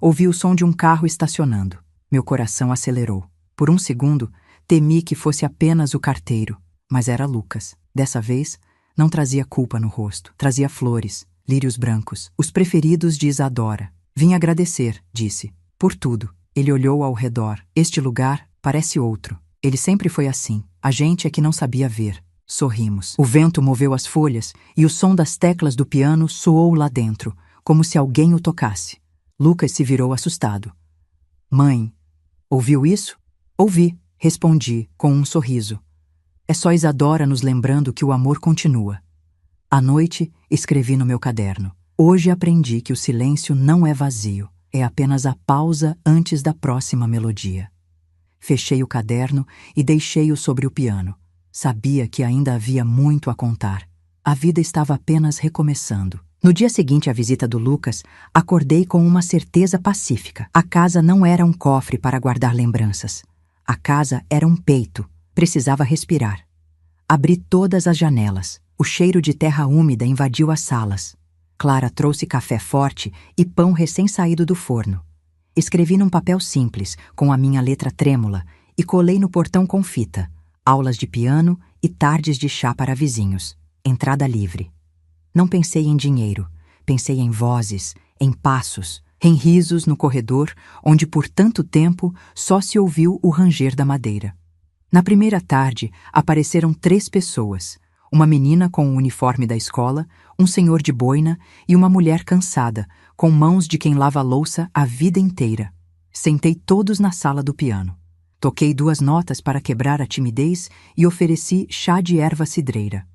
ouvi o som de um carro estacionando. Meu coração acelerou. Por um segundo, temi que fosse apenas o carteiro, mas era Lucas. Dessa vez, não trazia culpa no rosto. Trazia flores, lírios brancos, os preferidos de Isadora. Vim agradecer, disse, por tudo. Ele olhou ao redor. Este lugar parece outro. Ele sempre foi assim. A gente é que não sabia ver. Sorrimos. O vento moveu as folhas e o som das teclas do piano soou lá dentro, como se alguém o tocasse. Lucas se virou assustado. Mãe, ouviu isso? Ouvi, respondi, com um sorriso. É só Isadora nos lembrando que o amor continua. À noite, escrevi no meu caderno. Hoje aprendi que o silêncio não é vazio, é apenas a pausa antes da próxima melodia. Fechei o caderno e deixei-o sobre o piano. Sabia que ainda havia muito a contar. A vida estava apenas recomeçando. No dia seguinte à visita do Lucas, acordei com uma certeza pacífica. A casa não era um cofre para guardar lembranças. A casa era um peito. Precisava respirar. Abri todas as janelas. O cheiro de terra úmida invadiu as salas. Clara trouxe café forte e pão recém-saído do forno. Escrevi num papel simples, com a minha letra trêmula, e colei no portão com fita. Aulas de piano e tardes de chá para vizinhos. Entrada livre. Não pensei em dinheiro. Pensei em vozes, em passos, em risos no corredor, onde por tanto tempo só se ouviu o ranger da madeira. Na primeira tarde, apareceram 3 pessoas. Uma menina com o uniforme da escola, um senhor de boina e uma mulher cansada, com mãos de quem lava a louça a vida inteira. Sentei todos na sala do piano. Toquei 2 notas para quebrar a timidez e ofereci chá de erva cidreira.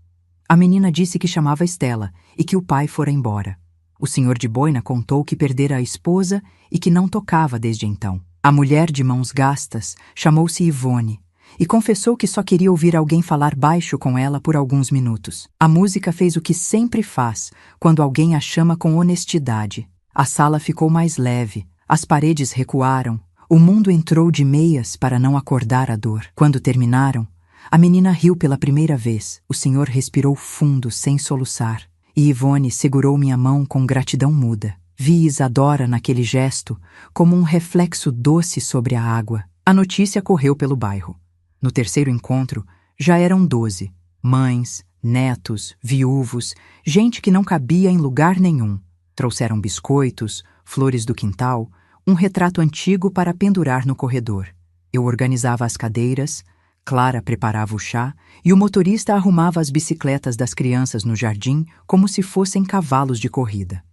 A menina disse que chamava Estela e que o pai fora embora. O senhor de boina contou que perdera a esposa e que não tocava desde então. A mulher de mãos gastas chamou-se Ivone e confessou que só queria ouvir alguém falar baixo com ela por alguns minutos. A música fez o que sempre faz quando alguém a chama com honestidade. A sala ficou mais leve, as paredes recuaram, o mundo entrou de meias para não acordar a dor. Quando terminaram, a menina riu pela primeira vez. O senhor respirou fundo, sem soluçar, e Ivone segurou minha mão com gratidão muda. Vi Isadora naquele gesto como um reflexo doce sobre a água. A notícia correu pelo bairro. No terceiro encontro, já eram 12. Mães, netos, viúvos, gente que não cabia em lugar nenhum. Trouxeram biscoitos, flores do quintal, um retrato antigo para pendurar no corredor. Eu organizava as cadeiras, Clara preparava o chá e o motorista arrumava as bicicletas das crianças no jardim como se fossem cavalos de corrida.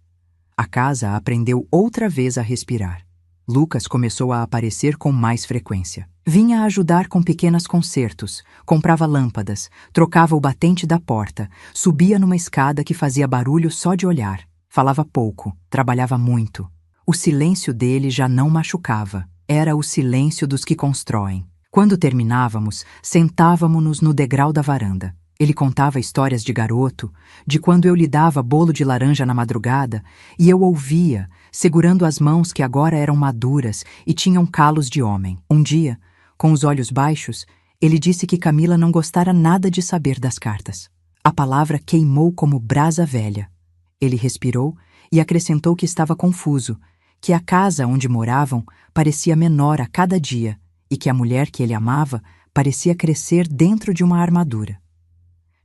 A casa aprendeu outra vez a respirar. Lucas começou a aparecer com mais frequência. Vinha ajudar com pequenos concertos, comprava lâmpadas, trocava o batente da porta, subia numa escada que fazia barulho só de olhar. Falava pouco, trabalhava muito. O silêncio dele já não machucava. Era o silêncio dos que constroem. Quando terminávamos, sentávamo-nos no degrau da varanda. Ele contava histórias de garoto, de quando eu lhe dava bolo de laranja na madrugada, e eu ouvia, segurando as mãos que agora eram maduras e tinham calos de homem. Um dia, com os olhos baixos, ele disse que Camila não gostara nada de saber das cartas. A palavra queimou como brasa velha. Ele respirou e acrescentou que estava confuso, que a casa onde moravam parecia menor a cada dia e que a mulher que ele amava parecia crescer dentro de uma armadura.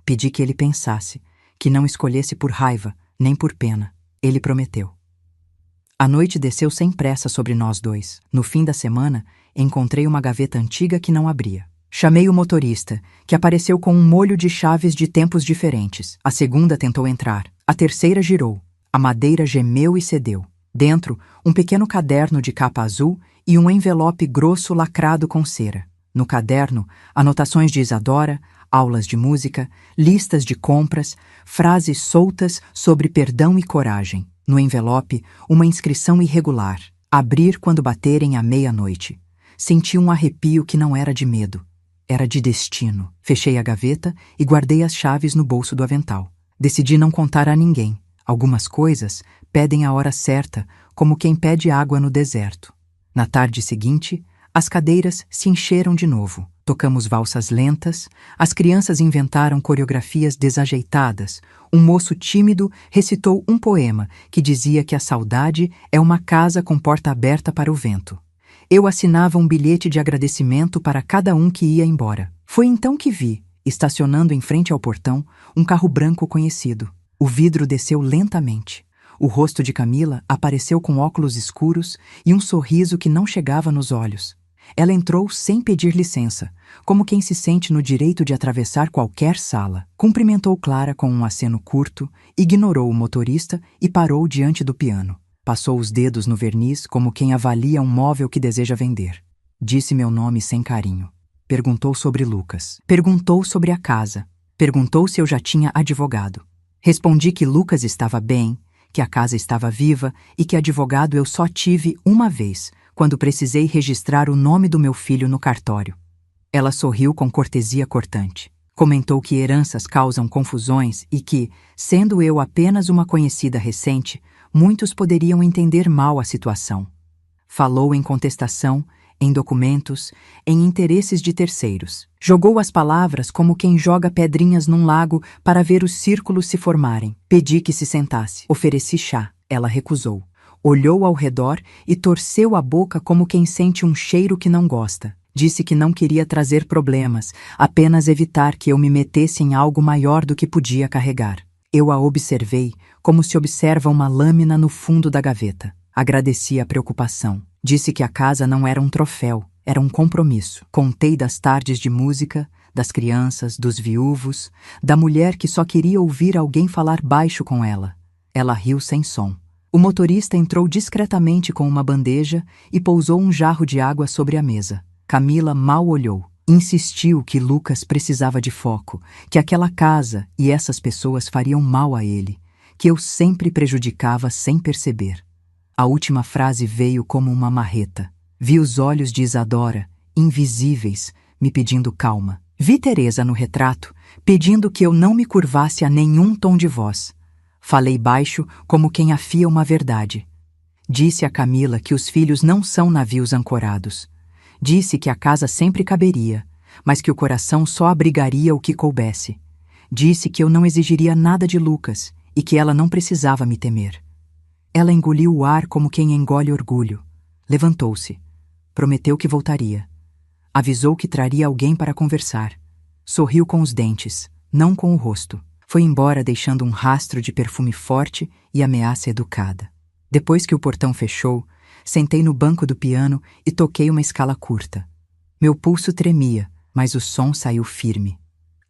Pedi que ele pensasse, que não escolhesse por raiva, nem por pena. Ele prometeu. A noite desceu sem pressa sobre nós dois. No fim da semana, encontrei uma gaveta antiga que não abria. Chamei o motorista, que apareceu com um molho de chaves de tempos diferentes. A segunda tentou entrar. A terceira girou. A madeira gemeu e cedeu. Dentro, um pequeno caderno de capa azul e um envelope grosso lacrado com cera. No caderno, anotações de Isadora, aulas de música, listas de compras, frases soltas sobre perdão e coragem. No envelope, uma inscrição irregular. Abrir quando baterem à meia-noite. Senti um arrepio que não era de medo. Era de destino. Fechei a gaveta e guardei as chaves no bolso do avental. Decidi não contar a ninguém. Algumas coisas pedem a hora certa, como quem pede água no deserto. Na tarde seguinte, As cadeiras se encheram de novo. Tocamos valsas lentas, as crianças inventaram coreografias desajeitadas. Um moço tímido recitou um poema que dizia que a saudade é uma casa com porta aberta para o vento. Eu assinava um bilhete de agradecimento para cada um que ia embora. Foi então que vi, estacionando em frente ao portão, um carro branco conhecido. O vidro desceu lentamente. O rosto de Camila apareceu com óculos escuros e um sorriso que não chegava nos olhos. Ela entrou sem pedir licença, como quem se sente no direito de atravessar qualquer sala. Cumprimentou Clara com um aceno curto, ignorou o motorista e parou diante do piano. Passou os dedos no verniz como quem avalia um móvel que deseja vender. Disse meu nome sem carinho. Perguntou sobre Lucas. Perguntou sobre a casa. Perguntou se eu já tinha advogado. Respondi que Lucas estava bem, que a casa estava viva e que advogado eu só tive uma vez, quando precisei registrar o nome do meu filho no cartório. Ela sorriu com cortesia cortante. Comentou que heranças causam confusões e que, sendo eu apenas uma conhecida recente, muitos poderiam entender mal a situação. Falou em contestação, em documentos, em interesses de terceiros. Jogou as palavras como quem joga pedrinhas num lago para ver os círculos se formarem. Pedi que se sentasse. Ofereci chá. Ela recusou. Olhou ao redor e torceu a boca como quem sente um cheiro que não gosta. Disse que não queria trazer problemas, apenas evitar que eu me metesse em algo maior do que podia carregar. Eu a observei como se observa uma lâmina no fundo da gaveta. Agradeci a preocupação. Disse que a casa não era um troféu, era um compromisso. Contei das tardes de música, das crianças, dos viúvos, da mulher que só queria ouvir alguém falar baixo com ela. Ela riu sem som. O motorista entrou discretamente com uma bandeja e pousou um jarro de água sobre a mesa. Camila mal olhou. Insistiu que Lucas precisava de foco, que aquela casa e essas pessoas fariam mal a ele, que eu sempre prejudicava sem perceber. A última frase veio como uma marreta. Vi os olhos de Isadora, invisíveis, me pedindo calma. Vi Teresa no retrato, pedindo que eu não me curvasse a nenhum tom de voz. Falei baixo, como quem afia uma verdade. Disse a Camila que os filhos não são navios ancorados. Disse que a casa sempre caberia, mas que o coração só abrigaria o que coubesse. Disse que eu não exigiria nada de Lucas e que ela não precisava me temer. Ela engoliu o ar como quem engole orgulho. Levantou-se. Prometeu que voltaria. Avisou que traria alguém para conversar. Sorriu com os dentes, não com o rosto. Foi embora deixando um rastro de perfume forte e ameaça educada. Depois que o portão fechou, sentei no banco do piano e toquei uma escala curta. Meu pulso tremia, mas o som saiu firme.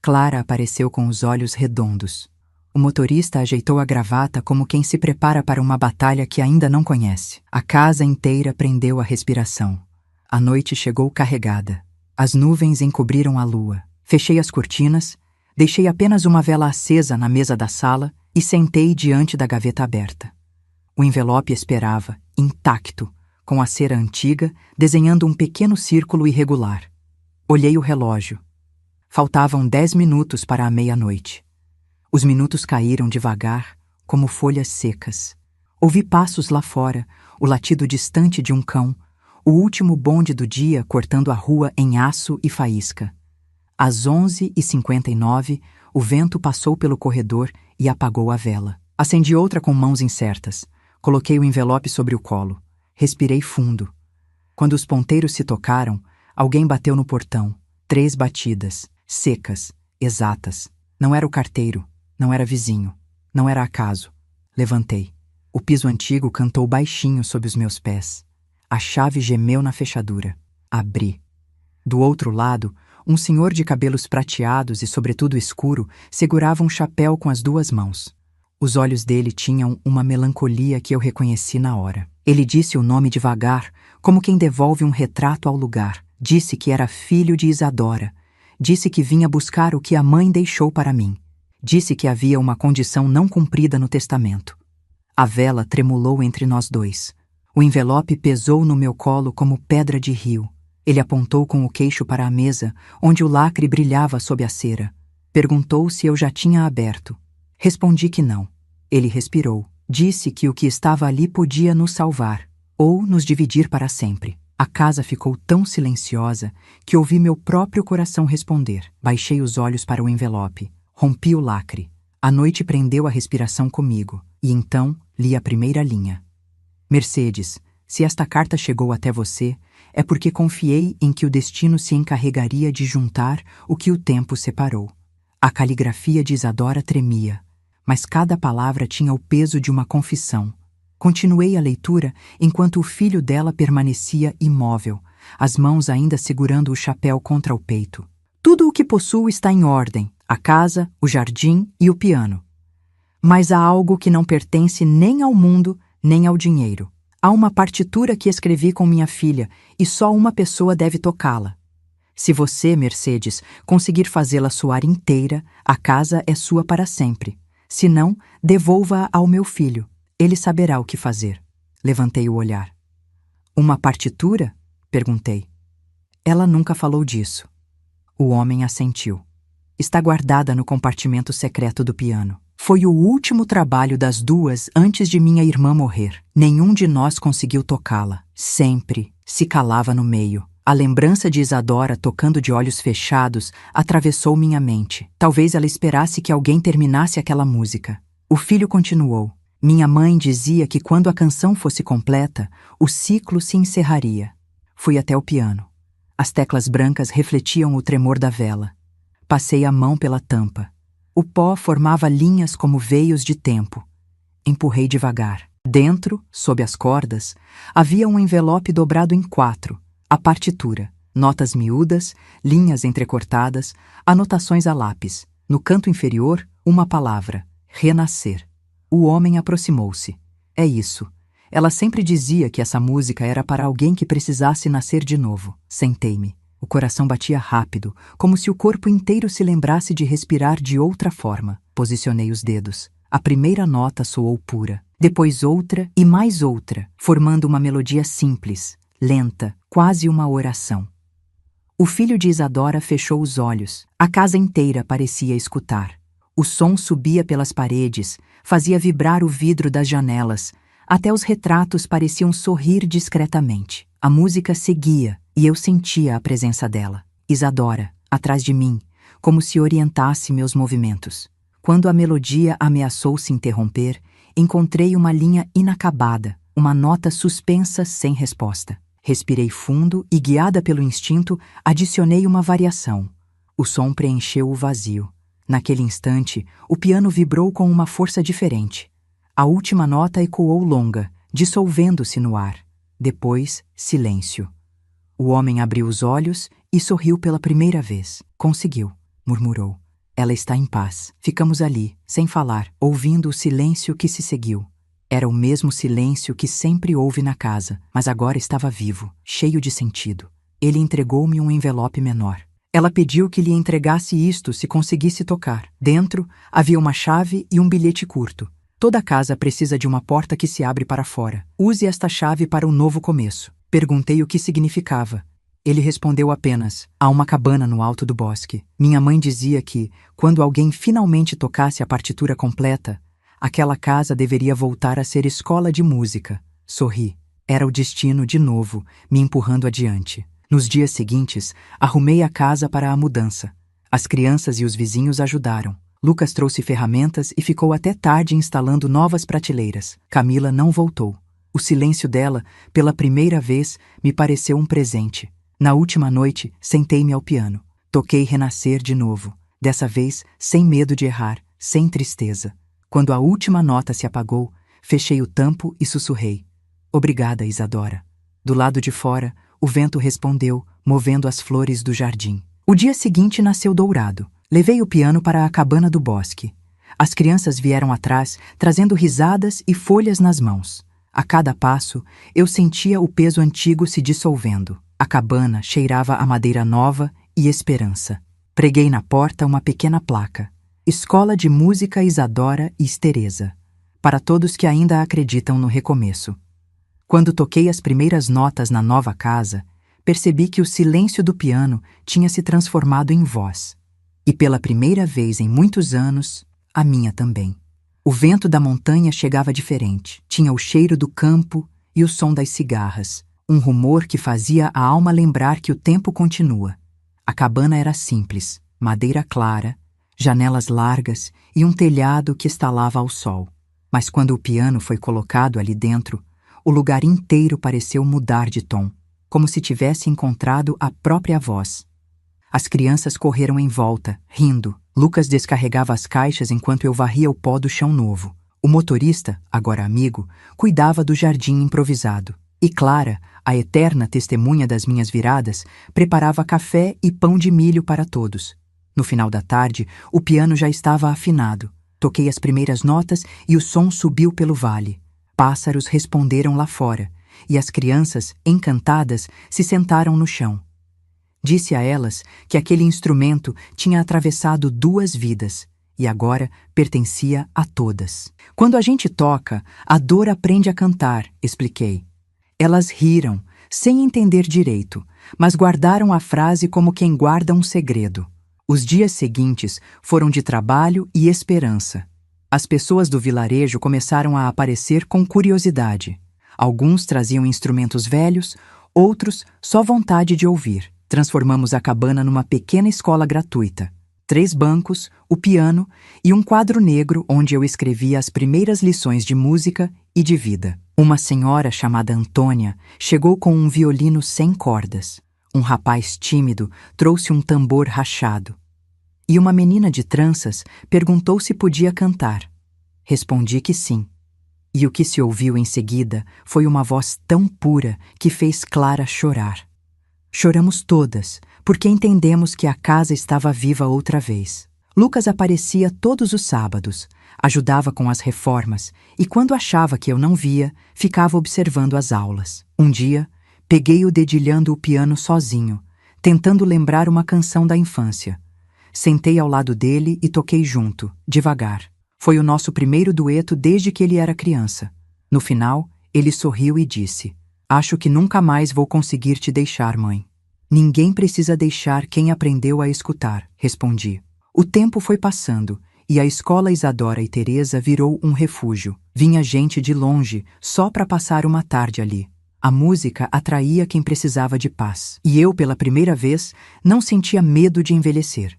Clara apareceu com os olhos redondos. O motorista ajeitou a gravata como quem se prepara para uma batalha que ainda não conhece. A casa inteira prendeu a respiração. A noite chegou carregada. As nuvens encobriram a lua. Fechei as cortinas, deixei apenas uma vela acesa na mesa da sala e sentei diante da gaveta aberta. O envelope esperava, intacto, com a cera antiga, desenhando um pequeno círculo irregular. Olhei o relógio. Faltavam 10 minutos para a meia-noite. Os minutos caíram devagar, como folhas secas. Ouvi passos lá fora, o latido distante de um cão, o último bonde do dia cortando a rua em aço e faísca. Às 11h59, o vento passou pelo corredor e apagou a vela. Acendi outra com mãos incertas. Coloquei o envelope sobre o colo. Respirei fundo. Quando os ponteiros se tocaram, alguém bateu no portão. 3 batidas, secas, exatas. Não era o carteiro, não era vizinho, não era acaso. Levantei. O piso antigo cantou baixinho sob os meus pés. A chave gemeu na fechadura. Abri. Do outro lado, um senhor de cabelos prateados e sobretudo escuro segurava um chapéu com as 2 mãos. Os olhos dele tinham uma melancolia que eu reconheci na hora. Ele disse o nome devagar, como quem devolve um retrato ao lugar. Disse que era filho de Isadora. Disse que vinha buscar o que a mãe deixou para mim. Disse que havia uma condição não cumprida no testamento. A vela tremulou entre nós dois. O envelope pesou no meu colo como pedra de rio. Ele apontou com o queixo para a mesa, onde o lacre brilhava sob a cera. Perguntou se eu já tinha aberto. Respondi que não. Ele respirou. Disse que o que estava ali podia nos salvar, ou nos dividir para sempre. A casa ficou tão silenciosa que ouvi meu próprio coração responder. Baixei os olhos para o envelope. Rompi o lacre. A noite prendeu a respiração comigo, e então li a primeira linha. Mercedes, se esta carta chegou até você, é porque confiei em que o destino se encarregaria de juntar o que o tempo separou. A caligrafia de Isadora tremia, mas cada palavra tinha o peso de uma confissão. Continuei a leitura enquanto o filho dela permanecia imóvel, as mãos ainda segurando o chapéu contra o peito. Tudo o que possuo está em ordem, a casa, o jardim e o piano. Mas há algo que não pertence nem ao mundo, nem ao dinheiro. Há uma partitura que escrevi com minha filha e só uma pessoa deve tocá-la. Se você, Mercedes, conseguir fazê-la soar inteira, a casa é sua para sempre. Se não, devolva-a ao meu filho. Ele saberá o que fazer. Levantei o olhar. Uma partitura? Perguntei. Ela nunca falou disso. O homem assentiu. Está guardada no compartimento secreto do piano. Foi o último trabalho das duas antes de minha irmã morrer. Nenhum de nós conseguiu tocá-la. Sempre se calava no meio. A lembrança de Isadora tocando de olhos fechados atravessou minha mente. Talvez ela esperasse que alguém terminasse aquela música. O filho continuou. Minha mãe dizia que quando a canção fosse completa, o ciclo se encerraria. Fui até o piano. As teclas brancas refletiam o tremor da vela. Passei a mão pela tampa. O pó formava linhas como veios de tempo. Empurrei devagar. Dentro, sob as cordas, havia um envelope dobrado em 4, a partitura, notas miúdas, linhas entrecortadas, anotações a lápis. No canto inferior, uma palavra: renascer. O homem aproximou-se. É isso. Ela sempre dizia que essa música era para alguém que precisasse nascer de novo. Sentei-me. O coração batia rápido, como se o corpo inteiro se lembrasse de respirar de outra forma. Posicionei os dedos. A primeira nota soou pura. Depois outra e mais outra, formando uma melodia simples, lenta, quase uma oração. O filho de Isadora fechou os olhos. A casa inteira parecia escutar. O som subia pelas paredes, fazia vibrar o vidro das janelas. Até os retratos pareciam sorrir discretamente. A música seguia, e eu sentia a presença dela. Isadora, atrás de mim, como se orientasse meus movimentos. Quando a melodia ameaçou se interromper, encontrei uma linha inacabada, uma nota suspensa sem resposta. Respirei fundo e, guiada pelo instinto, adicionei uma variação. O som preencheu o vazio. Naquele instante, o piano vibrou com uma força diferente. A última nota ecoou longa, dissolvendo-se no ar. Depois, silêncio. O homem abriu os olhos e sorriu pela primeira vez. Conseguiu, murmurou. Ela está em paz. Ficamos ali, sem falar, ouvindo o silêncio que se seguiu. Era o mesmo silêncio que sempre houve na casa, mas agora estava vivo, cheio de sentido. Ele entregou-me um envelope menor. Ela pediu que lhe entregasse isto se conseguisse tocar. Dentro, havia uma chave e um bilhete curto. Toda casa precisa de uma porta que se abre para fora. Use esta chave para um novo começo. Perguntei o que significava. Ele respondeu apenas: há uma cabana no alto do bosque. Minha mãe dizia que, quando alguém finalmente tocasse a partitura completa, aquela casa deveria voltar a ser escola de música. Sorri. Era o destino de novo, me empurrando adiante. Nos dias seguintes, arrumei a casa para a mudança. As crianças e os vizinhos ajudaram. Lucas trouxe ferramentas e ficou até tarde instalando novas prateleiras. Camila não voltou. O silêncio dela, pela primeira vez, me pareceu um presente. Na última noite, sentei-me ao piano. Toquei Renascer de novo. Dessa vez, sem medo de errar, sem tristeza. Quando a última nota se apagou, fechei o tampo e sussurrei: obrigada, Isadora. Do lado de fora, o vento respondeu, movendo as flores do jardim. O dia seguinte nasceu dourado. Levei o piano para a cabana do bosque. As crianças vieram atrás, trazendo risadas e folhas nas mãos. A cada passo, eu sentia o peso antigo se dissolvendo. A cabana cheirava a madeira nova e esperança. Preguei na porta uma pequena placa: Escola de Música Isadora e Teresa, para todos que ainda acreditam no recomeço. Quando toquei as primeiras notas na nova casa, percebi que o silêncio do piano tinha se transformado em voz. E pela primeira vez em muitos anos, a minha também. O vento da montanha chegava diferente. Tinha o cheiro do campo e o som das cigarras. um rumor que fazia a alma lembrar que o tempo continua. A cabana era simples, madeira clara, janelas largas e um telhado que estalava ao sol. Mas quando o piano foi colocado ali dentro, o lugar inteiro pareceu mudar de tom, como se tivesse encontrado a própria voz. As crianças correram em volta, rindo. Lucas descarregava as caixas enquanto eu varria o pó do chão novo. O motorista, agora amigo, cuidava do jardim improvisado. E Clara, a eterna testemunha das minhas viradas, preparava café e pão de milho para todos. No final da tarde, o piano já estava afinado. Toquei as primeiras notas e o som subiu pelo vale. Pássaros responderam lá fora, e as crianças, encantadas, se sentaram no chão. Disse a elas que aquele instrumento tinha atravessado 2 vidas e agora pertencia a todas. Quando a gente toca, a dor aprende a cantar, expliquei. Elas riram, sem entender direito, mas guardaram a frase como quem guarda um segredo. Os dias seguintes foram de trabalho e esperança. As pessoas do vilarejo começaram a aparecer com curiosidade. Alguns traziam instrumentos velhos, outros só vontade de ouvir. Transformamos a cabana numa pequena escola gratuita. 3 bancos, o piano e um quadro negro onde eu escrevia as primeiras lições de música e de vida. Uma senhora chamada Antônia chegou com um violino sem cordas. Um rapaz tímido trouxe um tambor rachado. E uma menina de tranças perguntou se podia cantar. Respondi que sim. E o que se ouviu em seguida foi uma voz tão pura que fez Clara chorar. Choramos todas, porque entendemos que a casa estava viva outra vez. Lucas aparecia todos os sábados, ajudava com as reformas e, quando achava que eu não via, ficava observando as aulas. Um dia, peguei-o dedilhando o piano sozinho, tentando lembrar uma canção da infância. Sentei ao lado dele e toquei junto, devagar. Foi o nosso primeiro dueto desde que ele era criança. No final, ele sorriu e disse: "Acho que nunca mais vou conseguir te deixar, mãe." "Ninguém precisa deixar quem aprendeu a escutar", respondi. O tempo foi passando e a escola Isadora e Teresa virou um refúgio. Vinha gente de longe só para passar uma tarde ali. A música atraía quem precisava de paz. E eu, pela primeira vez, não sentia medo de envelhecer.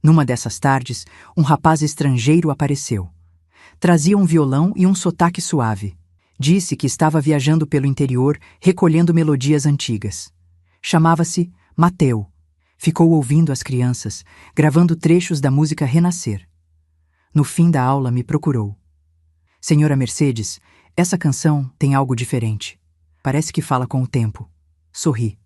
Numa dessas tardes, um rapaz estrangeiro apareceu. Trazia um violão e um sotaque suave. Disse que estava viajando pelo interior, recolhendo melodias antigas. Chamava-se Mateu. Ficou ouvindo as crianças, gravando trechos da música Renascer. No fim da aula me procurou. "Senhora Mercedes, essa canção tem algo diferente. Parece que fala com o tempo." Sorri.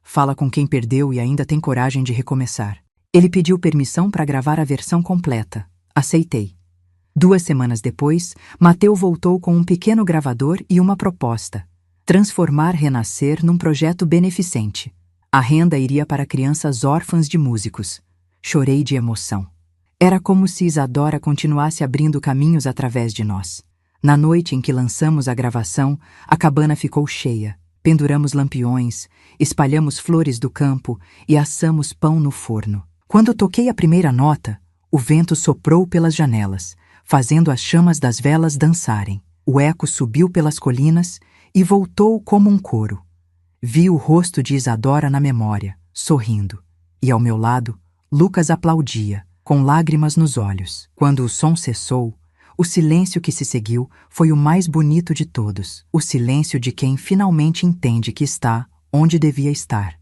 "Fala com quem perdeu e ainda tem coragem de recomeçar." Ele pediu permissão para gravar a versão completa. Aceitei. 2 semanas depois, Mateu voltou com um pequeno gravador e uma proposta: transformar Renascer num projeto beneficente. A renda iria para crianças órfãs de músicos. Chorei de emoção. Era como se Isadora continuasse abrindo caminhos através de nós. Na noite em que lançamos a gravação, a cabana ficou cheia. Penduramos lampiões, espalhamos flores do campo e assamos pão no forno. Quando toquei a primeira nota, o vento soprou pelas janelas, fazendo as chamas das velas dançarem. O eco subiu pelas colinas e voltou como um coro. Vi o rosto de Isadora na memória, sorrindo, e ao meu lado, Lucas aplaudia, com lágrimas nos olhos. Quando o som cessou, o silêncio que se seguiu foi o mais bonito de todos, o silêncio de quem finalmente entende que está onde devia estar.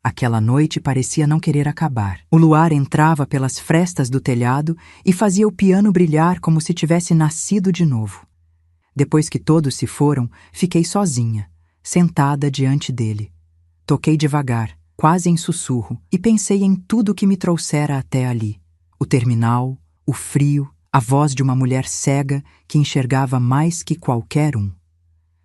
Aquela noite parecia não querer acabar. O luar entrava pelas frestas do telhado e fazia o piano brilhar como se tivesse nascido de novo. Depois que todos se foram, fiquei sozinha, sentada diante dele. Toquei devagar, quase em sussurro, e pensei em tudo que me trouxera até ali. O terminal, o frio, a voz de uma mulher cega que enxergava mais que qualquer um.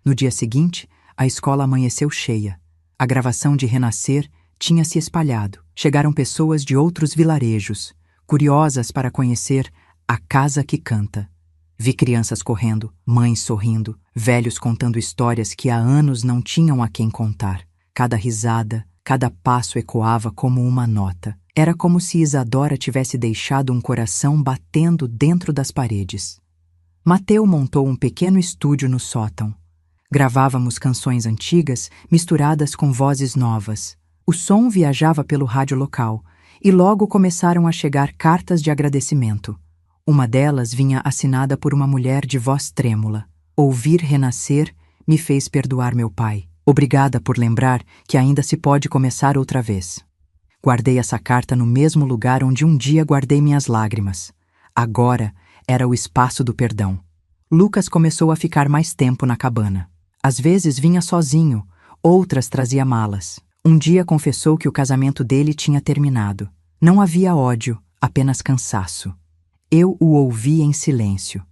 No dia seguinte, a escola amanheceu cheia. A gravação de Renascer tinha se espalhado. Chegaram pessoas de outros vilarejos, curiosas para conhecer a casa que canta. Vi crianças correndo, mães sorrindo, velhos contando histórias que há anos não tinham a quem contar. Cada risada, cada passo ecoava como uma nota. Era como se Isadora tivesse deixado um coração batendo dentro das paredes. Mateu montou um pequeno estúdio no sótão. Gravávamos canções antigas misturadas com vozes novas. O som viajava pelo rádio local e logo começaram a chegar cartas de agradecimento. Uma delas vinha assinada por uma mulher de voz trêmula. Ouvir renascer me fez perdoar meu pai. Obrigada por lembrar que ainda se pode começar outra vez. Guardei essa carta no mesmo lugar onde um dia guardei minhas lágrimas. Agora era o espaço do perdão. Lucas começou a ficar mais tempo na cabana. Às vezes vinha sozinho, outras trazia malas. Um dia confessou que o casamento dele tinha terminado. Não havia ódio, apenas cansaço. Eu o ouvi em silêncio.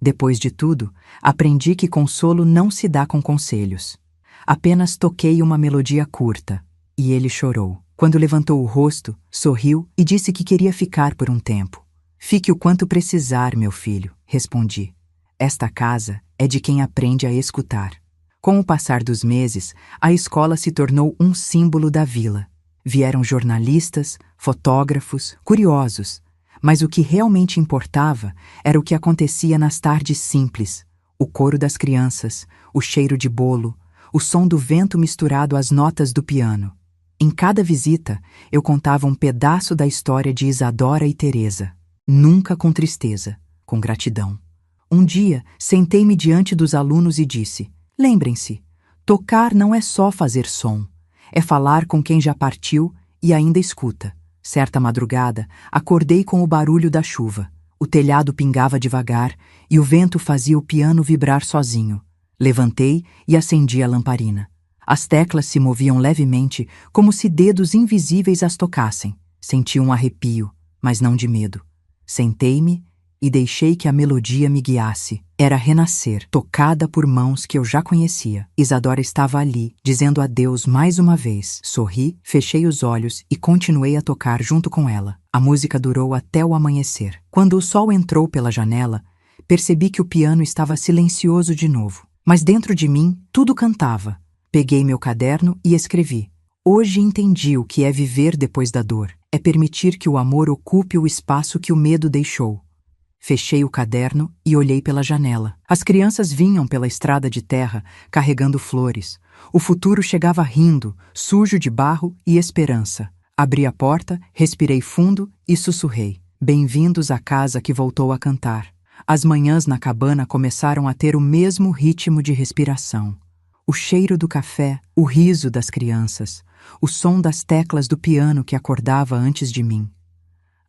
Depois de tudo, aprendi que consolo não se dá com conselhos. Apenas toquei uma melodia curta, e ele chorou. Quando levantou o rosto, sorriu e disse que queria ficar por um tempo. Fique o quanto precisar, meu filho, respondi. Esta casa é de quem aprende a escutar. Com o passar dos meses, a escola se tornou um símbolo da vila. Vieram jornalistas, fotógrafos, curiosos, mas o que realmente importava era o que acontecia nas tardes simples, o coro das crianças, o cheiro de bolo, o som do vento misturado às notas do piano. Em cada visita, eu contava um pedaço da história de Isadora e Teresa, nunca com tristeza, com gratidão. Um dia, sentei-me diante dos alunos e disse: lembrem-se, tocar não é só fazer som, é falar com quem já partiu e ainda escuta. Certa madrugada, acordei com o barulho da chuva. O telhado pingava devagar e o vento fazia o piano vibrar sozinho. Levantei e acendi a lamparina. As teclas se moviam levemente, como se dedos invisíveis as tocassem. Senti um arrepio, mas não de medo. Sentei-me e deixei que a melodia me guiasse. Era renascer, tocada por mãos que eu já conhecia. Isadora estava ali, dizendo adeus mais uma vez. Sorri, fechei os olhos e continuei a tocar junto com ela. A música durou até o amanhecer. Quando o sol entrou pela janela, percebi que o piano estava silencioso de novo. Mas dentro de mim, tudo cantava. Peguei meu caderno e escrevi. Hoje entendi o que é viver depois da dor. É permitir que o amor ocupe o espaço que o medo deixou. Fechei o caderno e olhei pela janela. As crianças vinham pela estrada de terra, carregando flores. O futuro chegava rindo, sujo de barro e esperança. Abri a porta, respirei fundo e sussurrei. Bem-vindos à casa que voltou a cantar. As manhãs na cabana começaram a ter o mesmo ritmo de respiração. O cheiro do café, o riso das crianças, o som das teclas do piano que acordava antes de mim.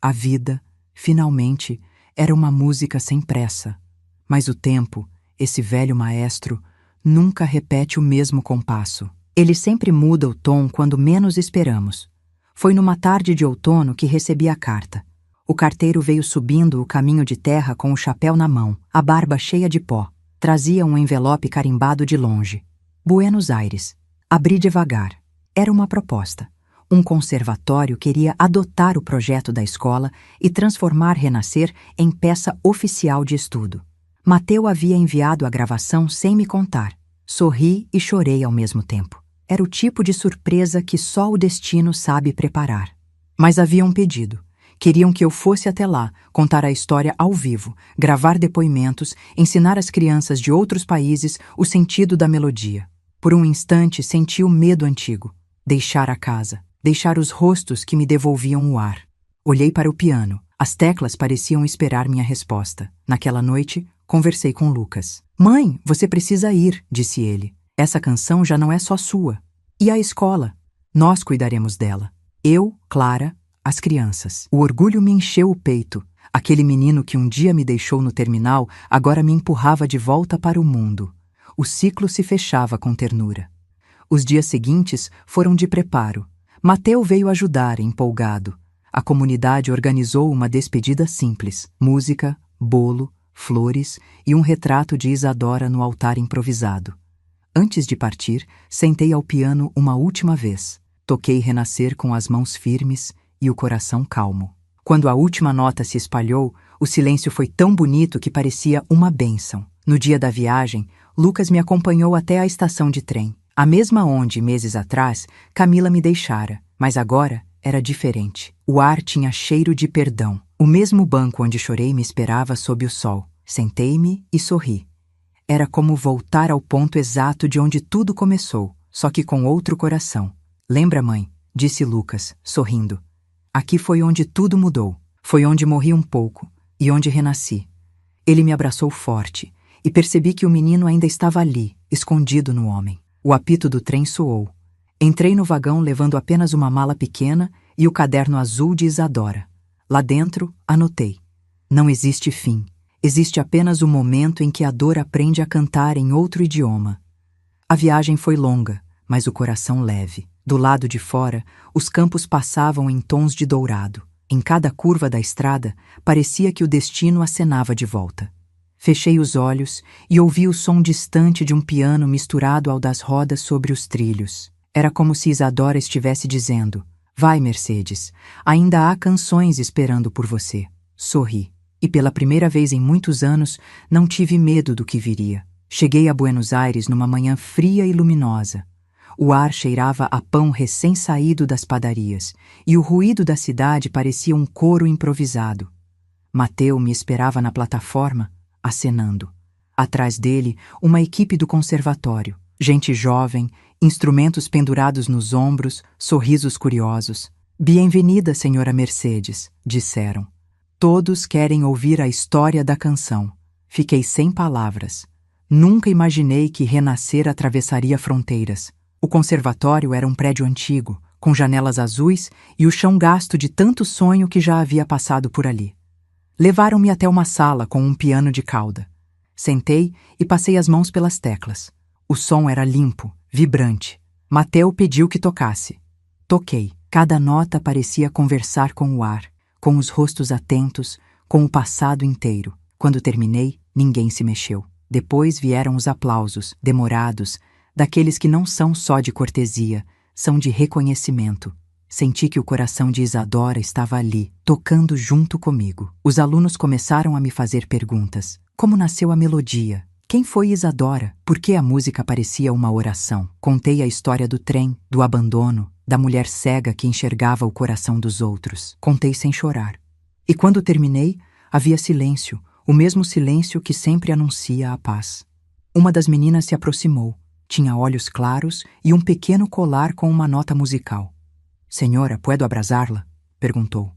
A vida, finalmente, era uma música sem pressa. Mas o tempo, esse velho maestro, nunca repete o mesmo compasso. Ele sempre muda o tom quando menos esperamos. Foi numa tarde de outono que recebi a carta. O carteiro veio subindo o caminho de terra com o chapéu na mão, a barba cheia de pó. Trazia um envelope carimbado de longe. Buenos Aires. Abri devagar. Era uma proposta. Um conservatório queria adotar o projeto da escola e transformar Renascer em peça oficial de estudo. Mateu havia enviado a gravação sem me contar. Sorri e chorei ao mesmo tempo. Era o tipo de surpresa que só o destino sabe preparar. Mas havia um pedido. Queriam que eu fosse até lá, contar a história ao vivo, gravar depoimentos, ensinar às crianças de outros países o sentido da melodia. Por um instante senti o medo antigo. Deixar a casa. Deixar os rostos que me devolviam o ar. Olhei para o piano. As teclas pareciam esperar minha resposta. Naquela noite, conversei com Lucas. Mãe, você precisa ir, disse ele. Essa canção já não é só sua. E a escola? Nós cuidaremos dela. Eu, Clara, as crianças. O orgulho me encheu o peito. Aquele menino que um dia me deixou no terminal, agora me empurrava de volta para o mundo. O ciclo se fechava com ternura. Os dias seguintes foram de preparo. Mateu veio ajudar, empolgado. A comunidade organizou uma despedida simples. Música, bolo, flores e um retrato de Isadora no altar improvisado. Antes de partir, sentei ao piano uma última vez. Toquei Renascer com as mãos firmes e o coração calmo. Quando a última nota se espalhou, o silêncio foi tão bonito que parecia uma bênção. No dia da viagem, Lucas me acompanhou até a estação de trem. A mesma onde, meses atrás, Camila me deixara, mas agora era diferente. O ar tinha cheiro de perdão. O mesmo banco onde chorei me esperava sob o sol. Sentei-me e sorri. Era como voltar ao ponto exato de onde tudo começou, só que com outro coração. Lembra, mãe? Disse Lucas, sorrindo. Aqui foi onde tudo mudou. Foi onde morri um pouco e onde renasci. Ele me abraçou forte e percebi que o menino ainda estava ali, escondido no homem. O apito do trem soou. Entrei no vagão levando apenas uma mala pequena e o caderno azul de Isadora. Lá dentro, anotei. Não existe fim. Existe apenas o momento em que a dor aprende a cantar em outro idioma. A viagem foi longa, mas o coração leve. Do lado de fora, os campos passavam em tons de dourado. Em cada curva da estrada, parecia que o destino acenava de volta. Fechei os olhos e ouvi o som distante de um piano misturado ao das rodas sobre os trilhos. Era como se Isadora estivesse dizendo: vai, Mercedes, ainda há canções esperando por você. Sorri. E pela primeira vez em muitos anos, não tive medo do que viria. Cheguei a Buenos Aires numa manhã fria e luminosa. O ar cheirava a pão recém-saído das padarias, e o ruído da cidade parecia um coro improvisado. Mateu me esperava na plataforma, acenando. Atrás dele, uma equipe do conservatório. Gente jovem, instrumentos pendurados nos ombros, sorrisos curiosos. Bem-vinda, senhora Mercedes, disseram. Todos querem ouvir a história da canção. Fiquei sem palavras. Nunca imaginei que renascer atravessaria fronteiras. O conservatório era um prédio antigo, com janelas azuis e o chão gasto de tanto sonho que já havia passado por ali. Levaram-me até uma sala com um piano de cauda. Sentei e passei as mãos pelas teclas. O som era limpo, vibrante. Mateu pediu que tocasse. Toquei. Cada nota parecia conversar com o ar, com os rostos atentos, com o passado inteiro. Quando terminei, ninguém se mexeu. Depois vieram os aplausos, demorados, daqueles que não são só de cortesia, são de reconhecimento. Senti que o coração de Isadora estava ali, tocando junto comigo. Os alunos começaram a me fazer perguntas. Como nasceu a melodia? Quem foi Isadora? Por que a música parecia uma oração? Contei a história do trem, do abandono, da mulher cega que enxergava o coração dos outros. Contei sem chorar. E quando terminei, havia silêncio, o mesmo silêncio que sempre anuncia a paz. Uma das meninas se aproximou. Tinha olhos claros e um pequeno colar com uma nota musical. Senhora, puedo abrasá-la? Perguntou.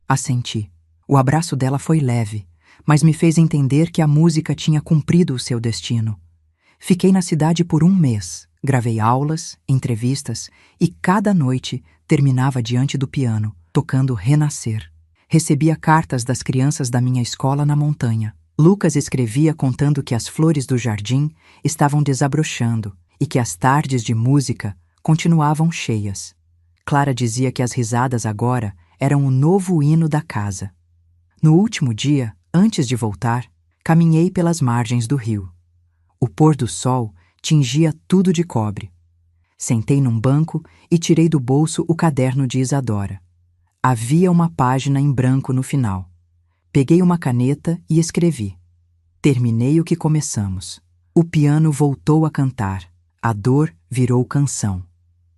Assenti. O abraço dela foi leve, mas me fez entender que a música tinha cumprido o seu destino. Fiquei na cidade por um mês. Gravei aulas, entrevistas e cada noite terminava diante do piano, tocando Renascer. Recebia cartas das crianças da minha escola na montanha. Lucas escrevia contando que as flores do jardim estavam desabrochando e que as tardes de música continuavam cheias. Clara dizia que as risadas agora eram o novo hino da casa. No último dia, antes de voltar, caminhei pelas margens do rio. O pôr do sol tingia tudo de cobre. Sentei num banco e tirei do bolso o caderno de Isadora. Havia uma página em branco no final. Peguei uma caneta e escrevi. Terminei o que começamos. O piano voltou a cantar. A dor virou canção.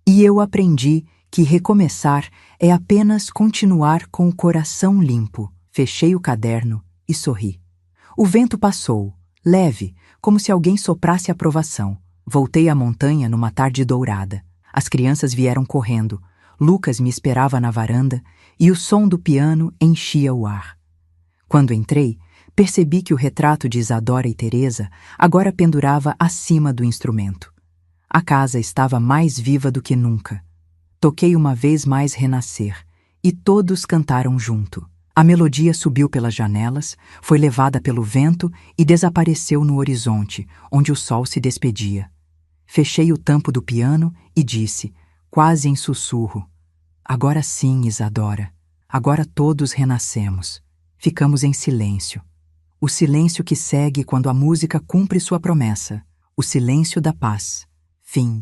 E eu aprendi que recomeçar é apenas continuar com o coração limpo. Fechei o caderno e sorri. O vento passou, leve, como se alguém soprasse aprovação. Voltei à montanha numa tarde dourada. As crianças vieram correndo. Lucas me esperava na varanda e o som do piano enchia o ar. Quando entrei, percebi que o retrato de Isadora e Teresa agora pendurava acima do instrumento. A casa estava mais viva do que nunca. Toquei uma vez mais Renascer, e todos cantaram junto. A melodia subiu pelas janelas, foi levada pelo vento e desapareceu no horizonte, onde o sol se despedia. Fechei o tampo do piano e disse, quase em sussurro, agora sim, Isadora, agora todos renascemos. Ficamos em silêncio. O silêncio que segue quando a música cumpre sua promessa. O silêncio da paz. Fim.